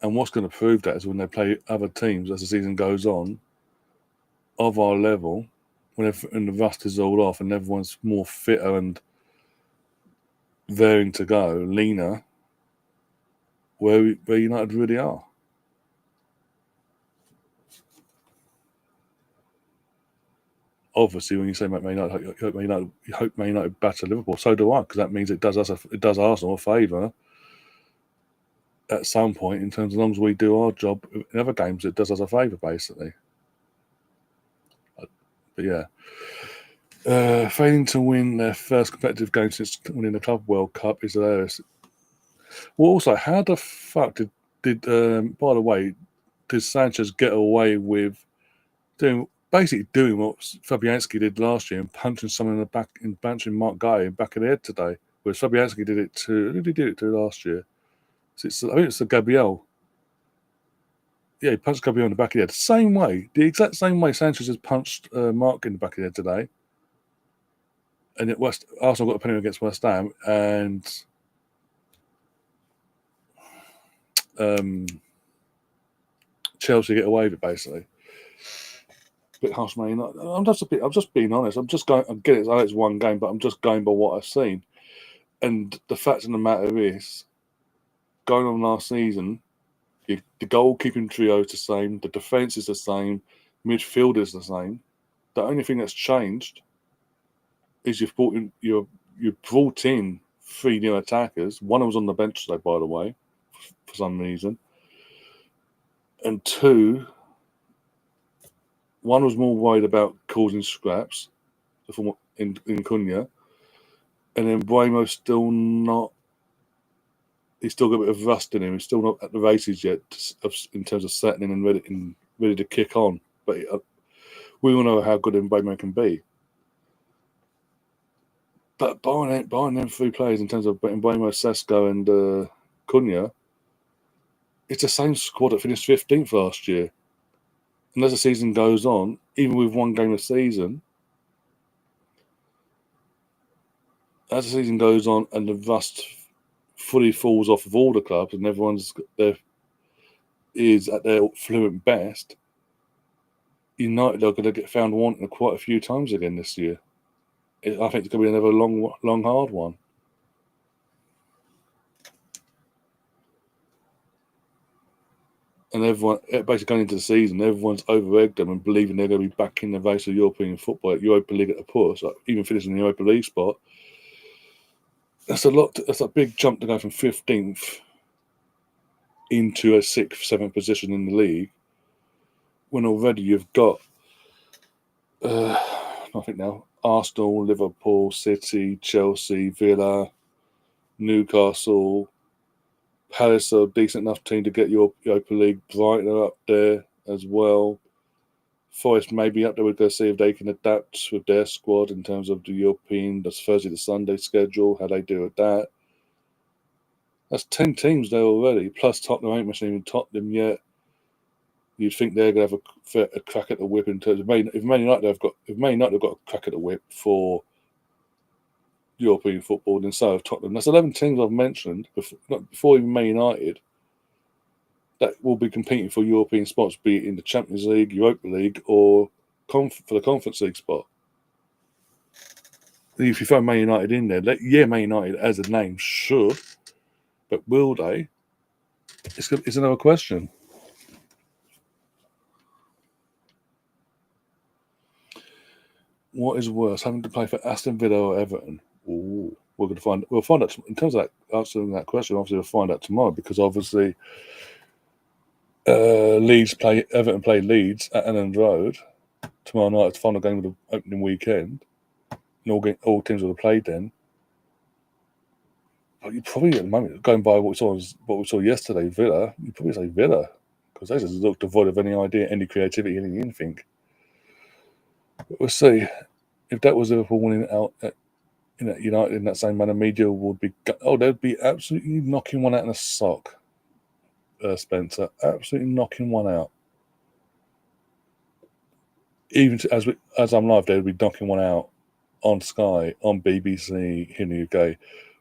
And what's going to prove that is when they play other teams as the season goes on of our level, when the rust is all off and everyone's more fitter and raring to go, leaner, where United really are. Obviously, when you say Man United, you hope Man United batter Liverpool. So do I, because that means it does Arsenal a favour at some point in terms, as long as we do our job in other games, it does us a favour, basically. But yeah, failing to win their first competitive game since winning the Club World Cup is hilarious. Well, also, how the fuck did by the way, did Sanchez get away with basically doing what Fabianski did last year and punching someone in the back and punching Mark Guy in the back of the head today. Whereas Fabianski did it to, who did he do it to last year? I think it's the Gabriel. Yeah, he punched Gabriel in the back of the head. Same way, the exact same way Sanchez has punched Mark in the back of the head today. And Arsenal got a penalty against West Ham, and Chelsea get away with it basically. Bit harsh, man. I'm just being honest. I'm just going. I get it. I know it's one game, but I'm just going by what I've seen. And the fact of the matter is, going on last season, the goalkeeping trio is the same, the defence is the same, midfield is the same. The only thing that's changed is you've brought in 3 new attackers. One was on the bench today, by the way, for some reason, and 2. One was more worried about causing scraps in Cunha, and then Bremo's still not. He's still got a bit of rust in him. He's still not at the races yet in terms of settling and ready to kick on. But we all know how good Mbeumo can be. But buying them 3 players in terms of Mbeumo, Sesko, and Cunha, it's the same squad that finished 15th last year. And as the season goes on, even with one game of season, as the season goes on and the rust fully falls off of all the clubs and everyone's is at their fluent best, United are going to get found wanting quite a few times again this year. I think it's going to be another long, hard one. And everyone, basically going into the season, everyone's over-egged them and believing they're going to be back in the race of European football, at Europa League at a push, like even finishing the Europa League spot. That's a lot. That's a big jump to go from 15th into a 6th, 7th position in the league, when already you've got, I think now, Arsenal, Liverpool, City, Chelsea, Villa, Newcastle, Palace are a decent enough team to get your Europa League. Brighton are up there as well. Forest may be up there. We're going to see if they can adapt with their squad in terms of the European, that's Thursday to Sunday schedule, how they do with that. That's 10 teams there already, plus Tottenham ain't mentioned even Tottenham yet. You'd think they're going to have a crack at the whip in terms of if Man United have got a crack at the whip for European football, then so have Tottenham. That's 11 teams I've mentioned before even Man United that will be competing for European spots, be it in the Champions League, Europa League, or for the Conference League spot. If you throw Man United in there, Man United as a name should, but will they? It's another question. What is worse, having to play for Aston Villa or Everton? Ooh, we'll find out in terms of answering that question. Obviously, we'll find out tomorrow, because obviously Everton play Leeds at Elland Road tomorrow night. It's the final game of the opening weekend, and all teams will have played then. But you probably at the moment, going by what we saw yesterday, Villa, you probably say Villa, because they just look devoid of any idea, any creativity, anything. But we'll see. If that was Liverpool winning out at United in that same manner, media would be they'd be absolutely knocking one out in a sock. Spencer, absolutely knocking one out. Even as I'm live, they'd be knocking one out on Sky, on BBC here in the UK,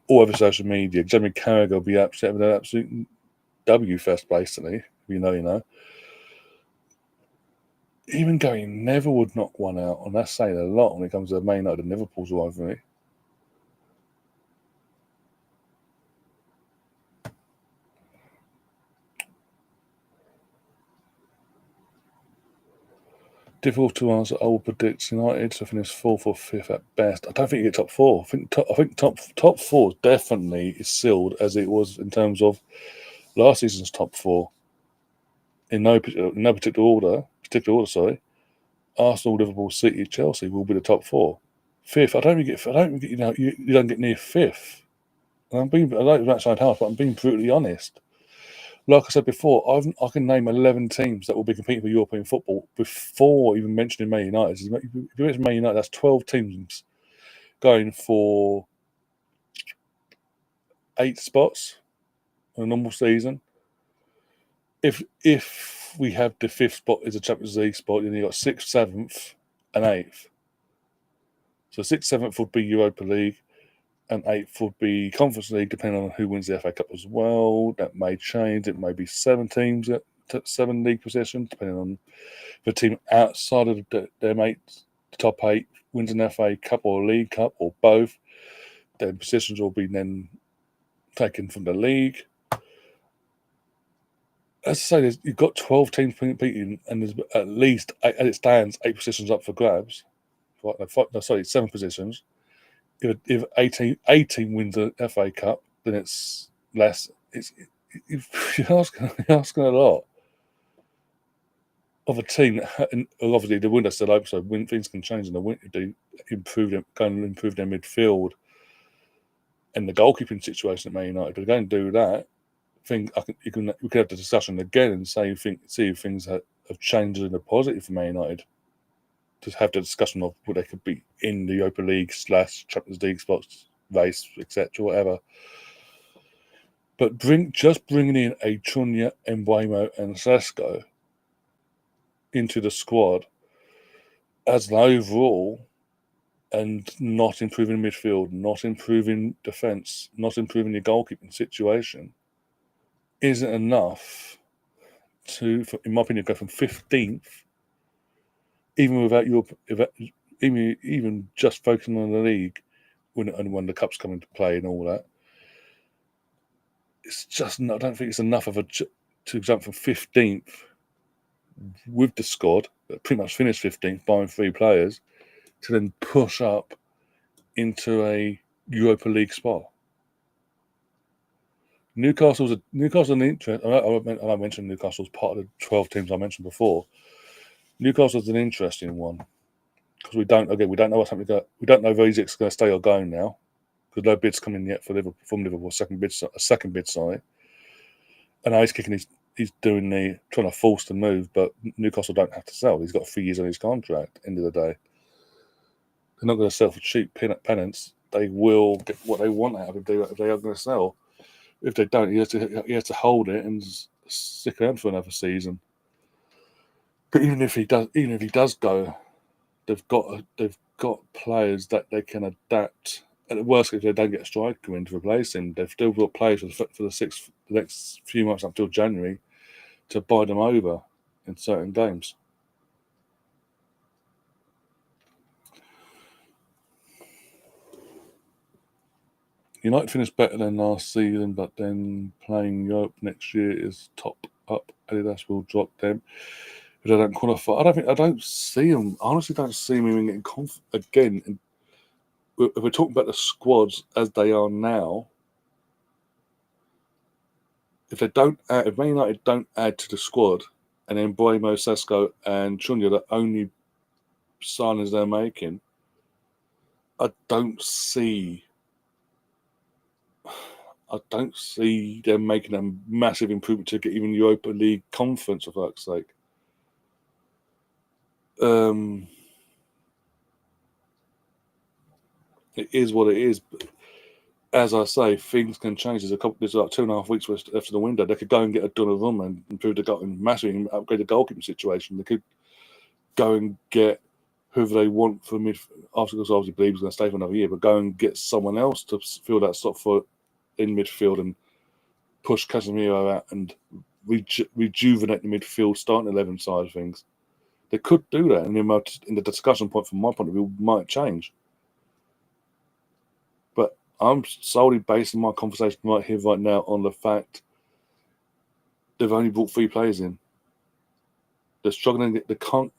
all over social media. Jeremy Carragher will be upset with an absolute W fest, basically. You know. Even Gary Neville would knock one out, and that's saying a lot when it comes to Man United and Liverpool's rivalry. Difficult to answer. I will predict United to finish 4th or 5th at best. I don't think you get top 4. I think top 4 definitely is sealed, as it was in terms of last season's top 4. In no particular order. Arsenal, Liverpool, City, Chelsea will be the top 4. 5th, I don't think you don't get near 5th. And I know it might sound harsh, but I'm being brutally honest. like I said before, I can name 11 teams that will be competing for European football before even mentioning Man United. If you mention Man United, that's 12 teams going for 8 spots in a normal season. If we have the 5th spot is a Champions League spot, then you've got 6th, 7th, and 8th. So 6th, 7th would be Europa League, and 8th would be Conference League, depending on who wins the FA Cup as well. That may change. It may be 7 teams at 7 league positions, depending on the team outside of their mates. The top 8 wins an FA Cup or a League Cup or both. Their positions will be then taken from the league. As I say, you've got 12 teams competing, and there's at least, as it stands, 8 positions up for grabs. 7 positions. If 18 wins the FA Cup, then it's less. You're asking a lot of a team. And obviously, the window's still open, so things can change in the winter. They improve their midfield and the goalkeeping situation at Man United. If they're going to do that, we could have the discussion again and see if things have changed in the positive for Man United. To have the discussion of would they could be in the Europa League / Champions League spots race, etc., whatever. But just bringing in a Chunya, Mbeumo, and Sesko into the squad as an overall, and not improving midfield, not improving defence, not improving your goalkeeping situation, isn't enough to, in my opinion, go from 15th, even without even just focusing on the league when the cups come into play and all that. It's just I don't think it's enough of to jump from 15th with the squad that pretty much finished 15th, buying 3 players, to then push up into a Europa League spot. Newcastle's an interest. I mentioned Newcastle's part of the 12 teams I mentioned before. Newcastle's an interesting one because we don't know what's happening. We don't know if Isak's going to stay or go now because no bid's coming yet from Liverpool. A second bid, sorry. And now he's trying to force the move, but Newcastle don't have to sell. He's got 3 years on his contract. End of the day, they're not going to sell for cheap penance. They will get what they want out of him if they are going to sell. If they don't, he has to hold it and stick around for another season. But even if he does go, they've got players that they can adapt. At the worst, if they don't get a striker in to replace him, they've still got players for the next few months up till January to buy them over in certain games. United finished better than last season, but then playing Europe next year is top up. Adidas will drop them if they don't qualify. I don't see them. I honestly don't see them even getting again. And if we're talking about the squads as they are now, if Man United don't add to the squad, and then Mbeumo, Sesko, and Chunya are the only signings they're making, I don't see them making a massive improvement to get even Europa League conference, for fuck's sake. It is what it is. But as I say, things can change. There's like 2.5 weeks left of the window. They could go and get a Donnarumma and improve the goal and massively upgrade the goalkeeping situation. They could go and get whoever they want for midfield. Arsenal obviously believe he's going to stay for another year, but go and get someone else to fill that slot for in midfield and push Casemiro out and rejuvenate the midfield starting 11 side of things. They could do that, and in the discussion point from my point of view might change. But I'm solely basing my conversation right here, right now, on the fact they've only brought 3 players in. They're struggling to get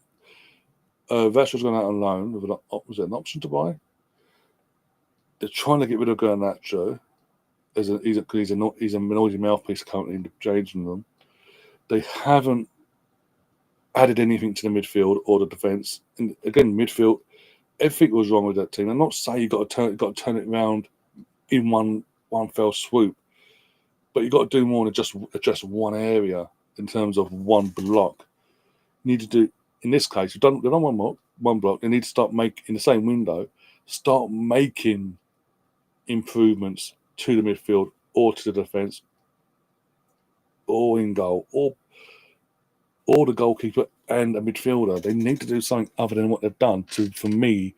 Vessel's gone out on loan. Was it an option to buy? They're trying to get rid of Garnacho. He's a minority mouthpiece currently in changing them. They haven't added anything to the midfield or the defence. And again, midfield, everything was wrong with that team. I'm not saying you've got to turn it around in one fell swoop. But you've got to do more than just address one area in terms of one block. You need to do, in this case, they've done one block. They need to start making, in the same window, start making improvements to the midfield or to the defence or in goal or the goalkeeper and a midfielder. They need to do something other than what they've done to, for me,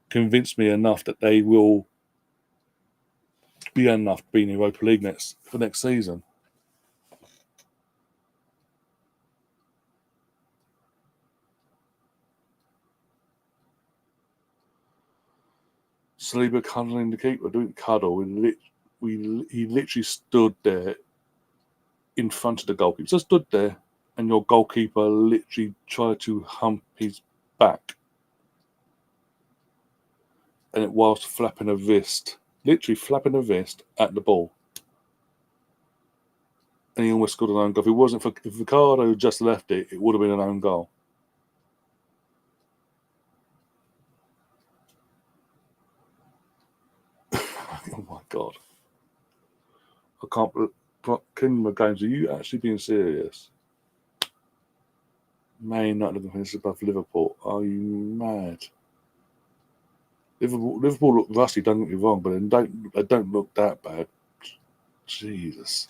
convince me enough that they will be enough to be in the Europa League for next season. Saliba cuddling the keeper, doing cuddle. He literally stood there in front of the goalkeeper. So stood there, and your goalkeeper literally tried to hump his back, and it whilst flapping a wrist, literally flapping a wrist at the ball. And he almost scored an own goal. If it wasn't for, if Ricardo just left it, it would have been an own goal. Oh my God. I can't believe, King McGames, are you actually being serious? Man United looking finish above Liverpool. Are you mad? Liverpool look rusty, don't get me wrong, but they don't look that bad. Jesus.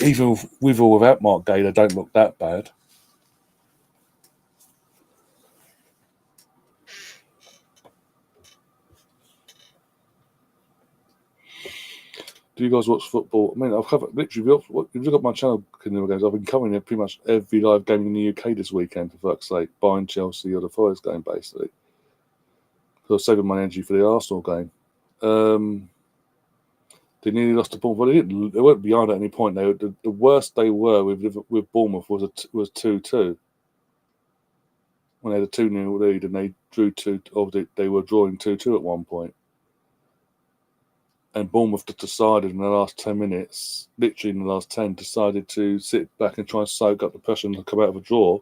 Even with or without Mark Gay, they don't look that bad. Do you guys watch football? I mean, I've covered literally. If you look at my channel, I've been covering pretty much every live game in the UK this weekend, for fuck's sake, buying Chelsea or the Forest game, basically. So I was saving my energy for the Arsenal game. They nearly lost to Bournemouth. They weren't behind at any point. The worst they were with Bournemouth was 2-2. When they had a 2-0 lead and they drew 2, or they were drawing 2-2 at one point. And Bournemouth decided in the last 10 minutes, literally in the last 10, decided to sit back and try and soak up the pressure and come out of a draw,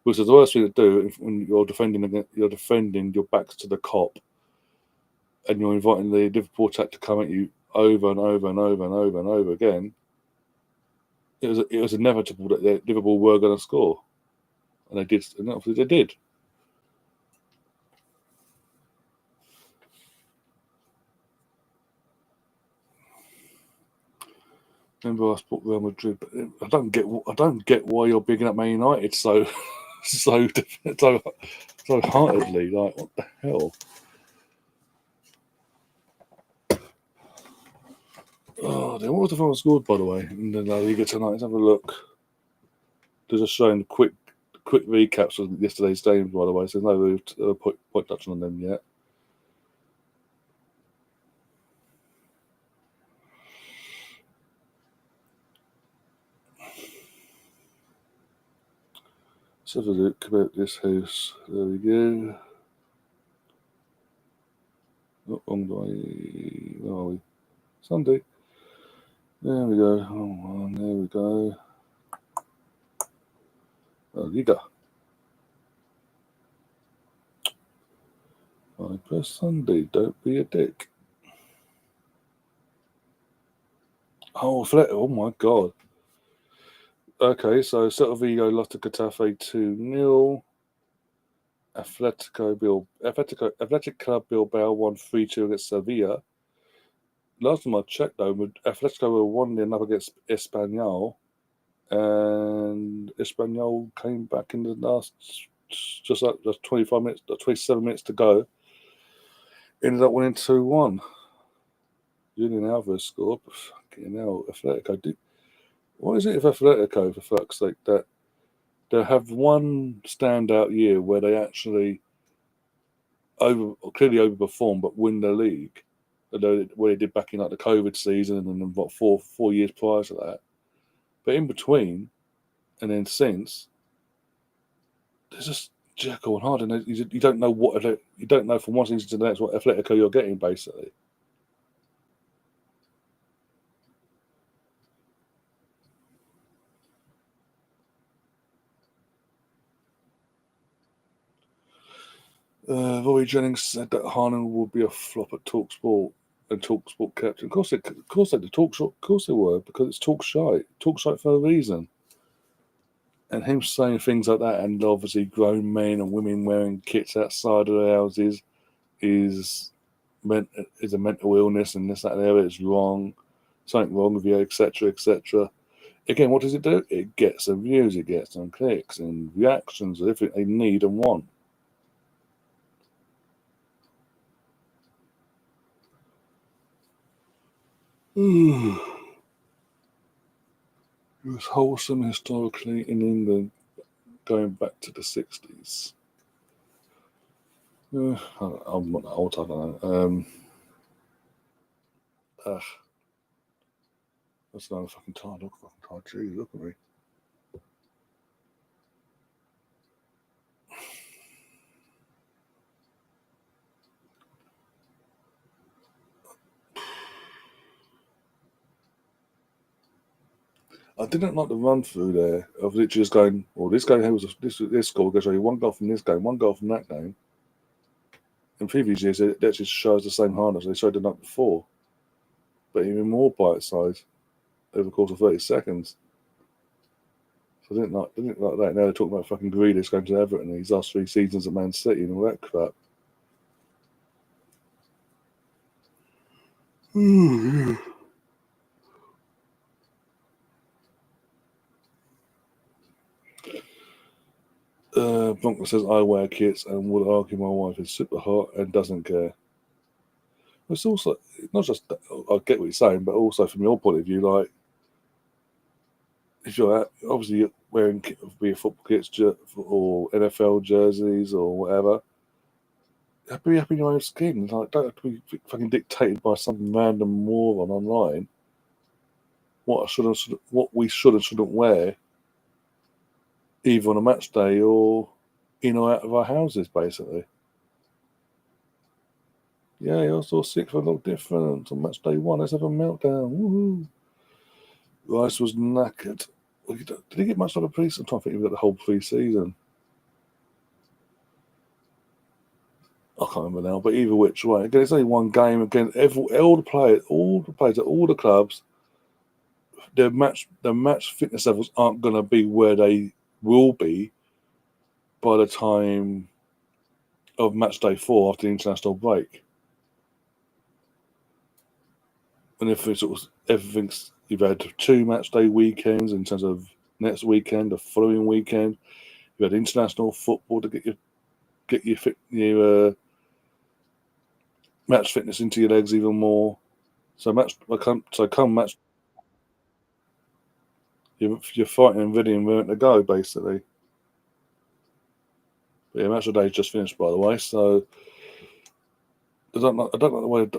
which is the worst thing to do when you're defending your backs to the cop, and you're inviting the Liverpool attack to come at you over and over and over and over and over again. It was inevitable that Liverpool were going to score, and they did. And obviously they did. Remember, I support Real Madrid, but I don't get why you're bigging up Man United so heartedly. Like, what the hell? Oh, what was the final score, by the way? In the La Liga tonight, let's have a look. They're just showing quick recaps of yesterday's games, by the way. So there's no point touching on them yet. Let's have a look about this house. There we go. Oh, wrong way. Where are we? Sunday. There we go. Oh, there we go. La Liga. I press Sunday. Don't be a dick. Oh my God. Okay, so Celta Vigo lost to Getafe 2-0. Athletic Club Bilbao won 3-2 against Sevilla. Last time I checked, though, Atletico were 1-0 up against Espanyol, and Espanyol came back in the last just 25 minutes, 27 minutes to go. Ended up winning 2-1. Julian Alvarez scored. Fucking hell, Atletico. What is it with Atletico, for fuck's sake, that they have one standout year where they actually clearly overperform but win the league, although what they did back in like the COVID season and then what 4 years prior to that. But in between, and then since, there's just Jekyll and Hyde, and you don't know you don't know from one season to the next what Atletico you're getting, basically. Rory Jennings said that Haaland will be a flop at TalkSport. and talk sport captain. Of course they talk short. Of course they were, because it's talk shite. Talk shite for a reason. And him saying things like that, and obviously grown men and women wearing kits outside of their houses is a mental illness, and this, that, and the other is wrong. Something wrong with you, etc., etc. Again, what does it do? It gets them views, it gets them clicks and reactions, everything they need and want. It was wholesome historically in England, going back to the 60s. I'm not old, I don't know. That's another fucking tired. Jeez, look at me. I didn't like the run through there of literally just going, well, this game was this score goes, you one goal from this game, one goal from that game. In previous years, it just shows the same harness they showed the night before, but even more bite size over the course of 30 seconds. So I didn't like that. Now they're talking about fucking Grealish going to Everton these last 3 seasons at Man City and all that crap. Bronco says, I wear kits and would argue my wife is super hot and doesn't care. It's also not just, I get what you're saying, but also from your point of view, like, if you're obviously wearing be a football kits or NFL jerseys or whatever, be up in your own skin. Like, don't have to be fucking dictated by some random moron online what we should and shouldn't wear, either on a match day or in or out of our houses, basically. Yeah, you're so sick for a little different. On match day 1, let's have a meltdown. Woohoo! Rice was knackered. Did he get much of a pre-season? I'm trying to think he got the whole pre-season. I can't remember now, but either which way. Again, it's only one game. Again, all the players at all the clubs, their match fitness levels aren't going to be where they will be by the time of match day 4 after the international break. And if it's everything's, you've had 2 match day weekends in terms of next weekend, the following weekend, you've had international football to get your match fitness into your legs even more. So come match, you're fighting and ready and ready to go, basically. But yeah, match of the day just finished, by the way. So I don't like the way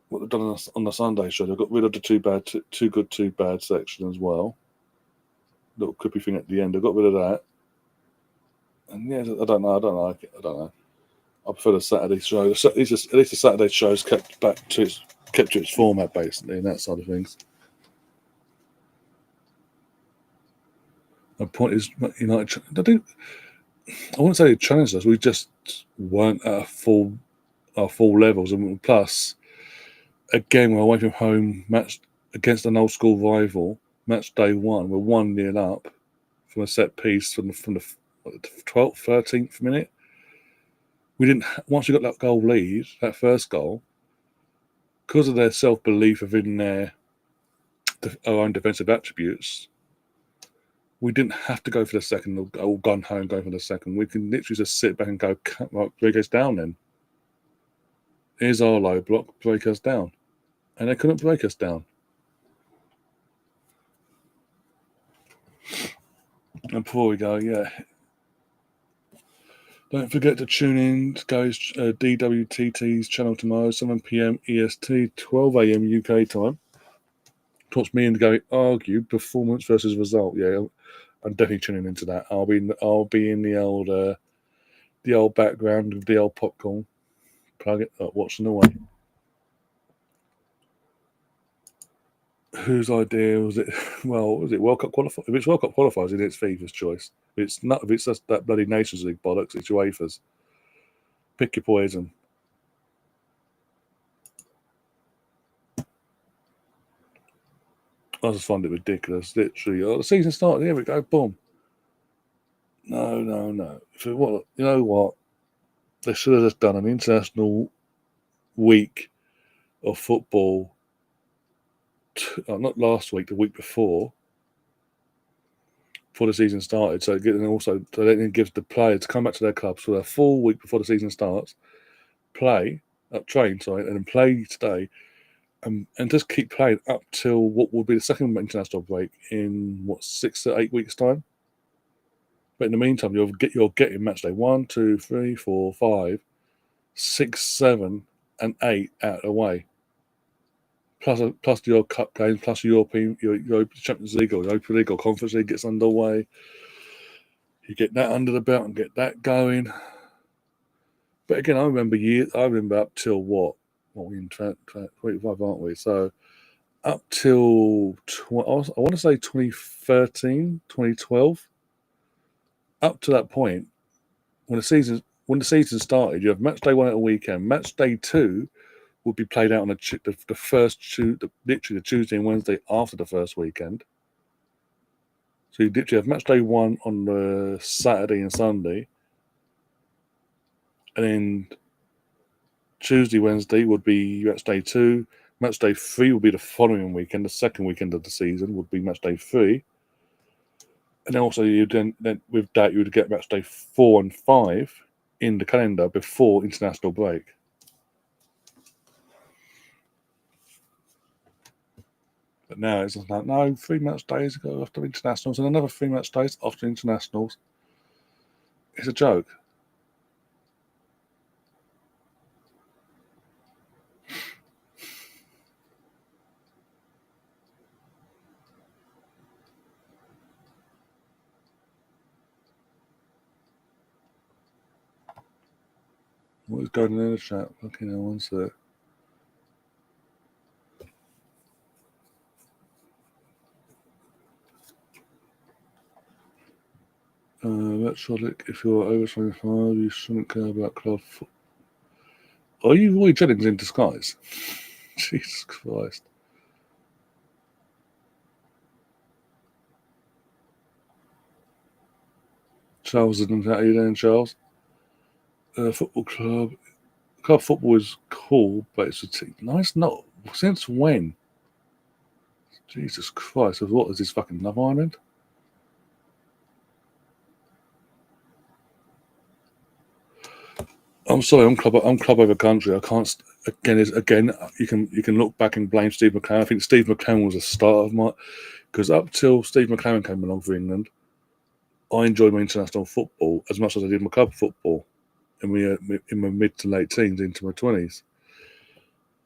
what they've done on the Sunday show. They got rid of the too good, too bad section as well. Little creepy thing at the end. They got rid of that. And yeah, I don't like it. I don't know. I prefer the Saturday show. At least the Saturday show's kept to its format, basically, and that side of things. My point is, United. I wouldn't say they challenged us. We just weren't at our full levels, and plus, again, we're away from home, match against an old school rival. Match day 1, we're 1-0 up from a set piece from the 12th, 13th minute. We didn't. Once we got that goal lead, that first goal, because of their self-belief within our own defensive attributes, we didn't have to go for the second or gun home go for the second. We can literally just sit back and go, right, break us down then. Here's our low block, break us down. And they couldn't break us down. And before we go, yeah, don't forget to tune in to DWTT's channel tomorrow, 7 p.m. EST, 12 a.m. UK time. Talks me and Gary argue performance versus result. Yeah, I'm definitely tuning into that. I'll be in the old background of the old popcorn, plug it up, watching away. Whose idea was it? Well, was it World Cup qualifiers? If it's World Cup qualifiers, then it's FIFA's choice. If it's not. If it's just that bloody Nations League bollocks, it's UEFA's. Pick your poison. I just find it ridiculous. Literally, the season started. Here we go. Boom. No. You know what? They should have just done an international week of football. Not last week, the week before the season started. So then gives the players to come back to their clubs for a full week before the season starts, train, and then play today, and just keep playing up till what will be the second international break in 6 to 8 weeks' time. But in the meantime, you're getting match day 1, 2, 3, 4, 5, 6, 7, and 8 out of the way. Plus your cup games, plus your Champions League or Europa League or Conference League gets underway. You get that under the belt and get that going. But again, I remember up till what we're in 25, aren't we? So up till I want to say 2013, 2012. Up to that point, when the season started, you have match day 1 at a weekend. Match day 2 would be played out on literally the Tuesday and Wednesday after the first weekend. So you literally have match day 1 on the Saturday and Sunday, and then Tuesday, Wednesday would be match day 2. Match day 3 would be the following weekend. The second weekend of the season would be match day 3. And then also then with that you would get match day 4 and 5 in the calendar before international break. But now it's like, no, 3 match days ago after internationals and another 3 match days after internationals. It's a joke. What is going on in the chat? Fucking hell, one sec. Watchalong, if you're over 25, you shouldn't care about club football. Are you Roy Jennings in disguise? Jesus Christ. Charles isn't that you then, Charles? Football club. Club football is cool, but it's nice not. Since when? Jesus Christ. What is this, fucking Love Island? I'm sorry, I'm club over country. I can't. Again, you can look back and blame Steve McLaren. I think Steve McLaren was the start of my, because up till Steve McLaren came along for England, I enjoyed my international football as much as I did my club football in my mid to late teens into my 20s,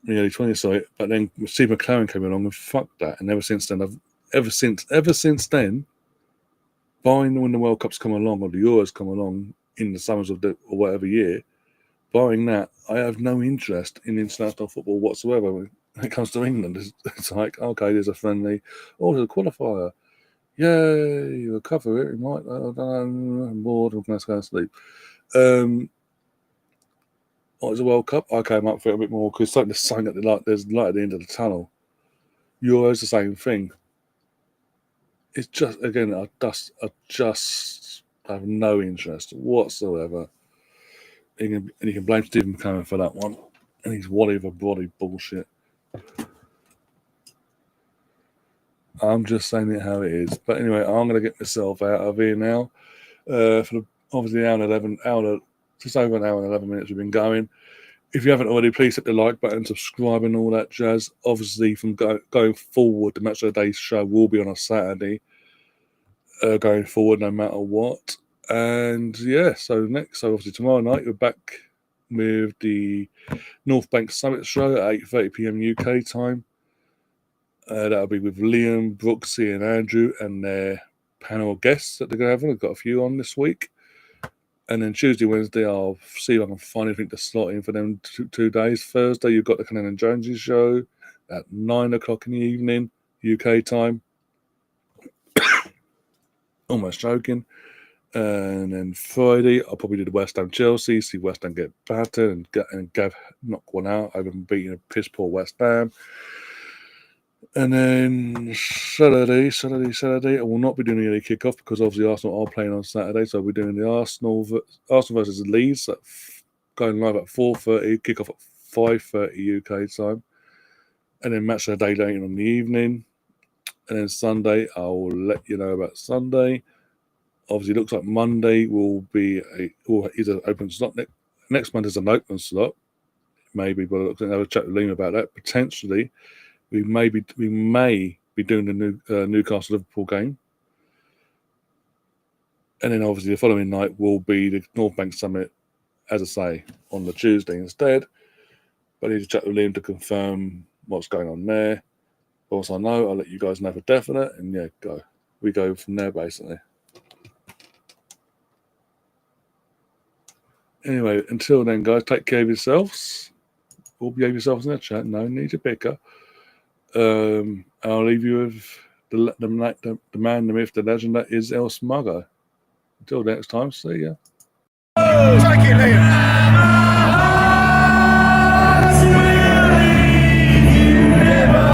my early 20s. Sorry, but then Steve McLaren came along and fucked that. And ever since then, barring when the World Cups come along or the Euros come along in the summers of or whatever year, barring that, I have no interest in international football whatsoever when it comes to England. It's like, okay, there's a friendly, there's a qualifier. Yay, you'll cover it. You might, I don't know, I'm bored, I'm going to go to sleep. It's a World Cup. I came up for it a bit more because there's something there's light at the end of the tunnel. Euros the same thing. It's just, again, I just have no interest whatsoever. And you can blame Stephen McLaren for that one. And he's whatever bloody bullshit. I'm just saying it how it is. But anyway, I'm going to get myself out of here now. For obviously just over an hour and 11 minutes we've been going. If you haven't already, please hit the like button, subscribe and all that jazz. Obviously, from going forward, the Match of the Day show will be on a Saturday going forward, no matter what. And yeah, so obviously tomorrow night, we're back with the North Bank Summit show at 8:30 p.m. UK time. That'll be with Liam, Brooksy, and Andrew and their panel guests that they're going to have. We've got a few on this week. And then Tuesday, Wednesday, I'll see if I can find anything to slot in for them 2 days. Thursday, you've got the Cannon and Jonesy show at 9 o'clock in the evening, UK time. Almost joking. And then Friday, I'll probably do the West Ham Chelsea, see West Ham get battered and Gav knock one out. I've been beating a piss poor West Ham. And then Saturday, I will not be doing any kickoff because obviously Arsenal are playing on Saturday, so we're doing the Arsenal versus Leeds, going live at 4:30, kickoff at 5:30 UK time, and then match of the day later on the evening. And then Sunday, I'll let you know about Sunday. Obviously, it looks like Monday will be is an open slot. Next month is an open slot, maybe, but I'll have a chat with Liam about that. Potentially, we may be doing the Newcastle Liverpool game, and then obviously the following night will be the North Bank Summit, as I say, on the Tuesday instead. But I need to chat with Liam to confirm what's going on there. Once I know, I'll let you guys know for definite, and yeah, we go from there basically. Anyway, until then, guys, take care of yourselves. All behave yourselves in the chat. No need to bicker. I'll leave you with the man, the myth, the legend that is El Smugger. Until next time, see ya. Take it, Liam.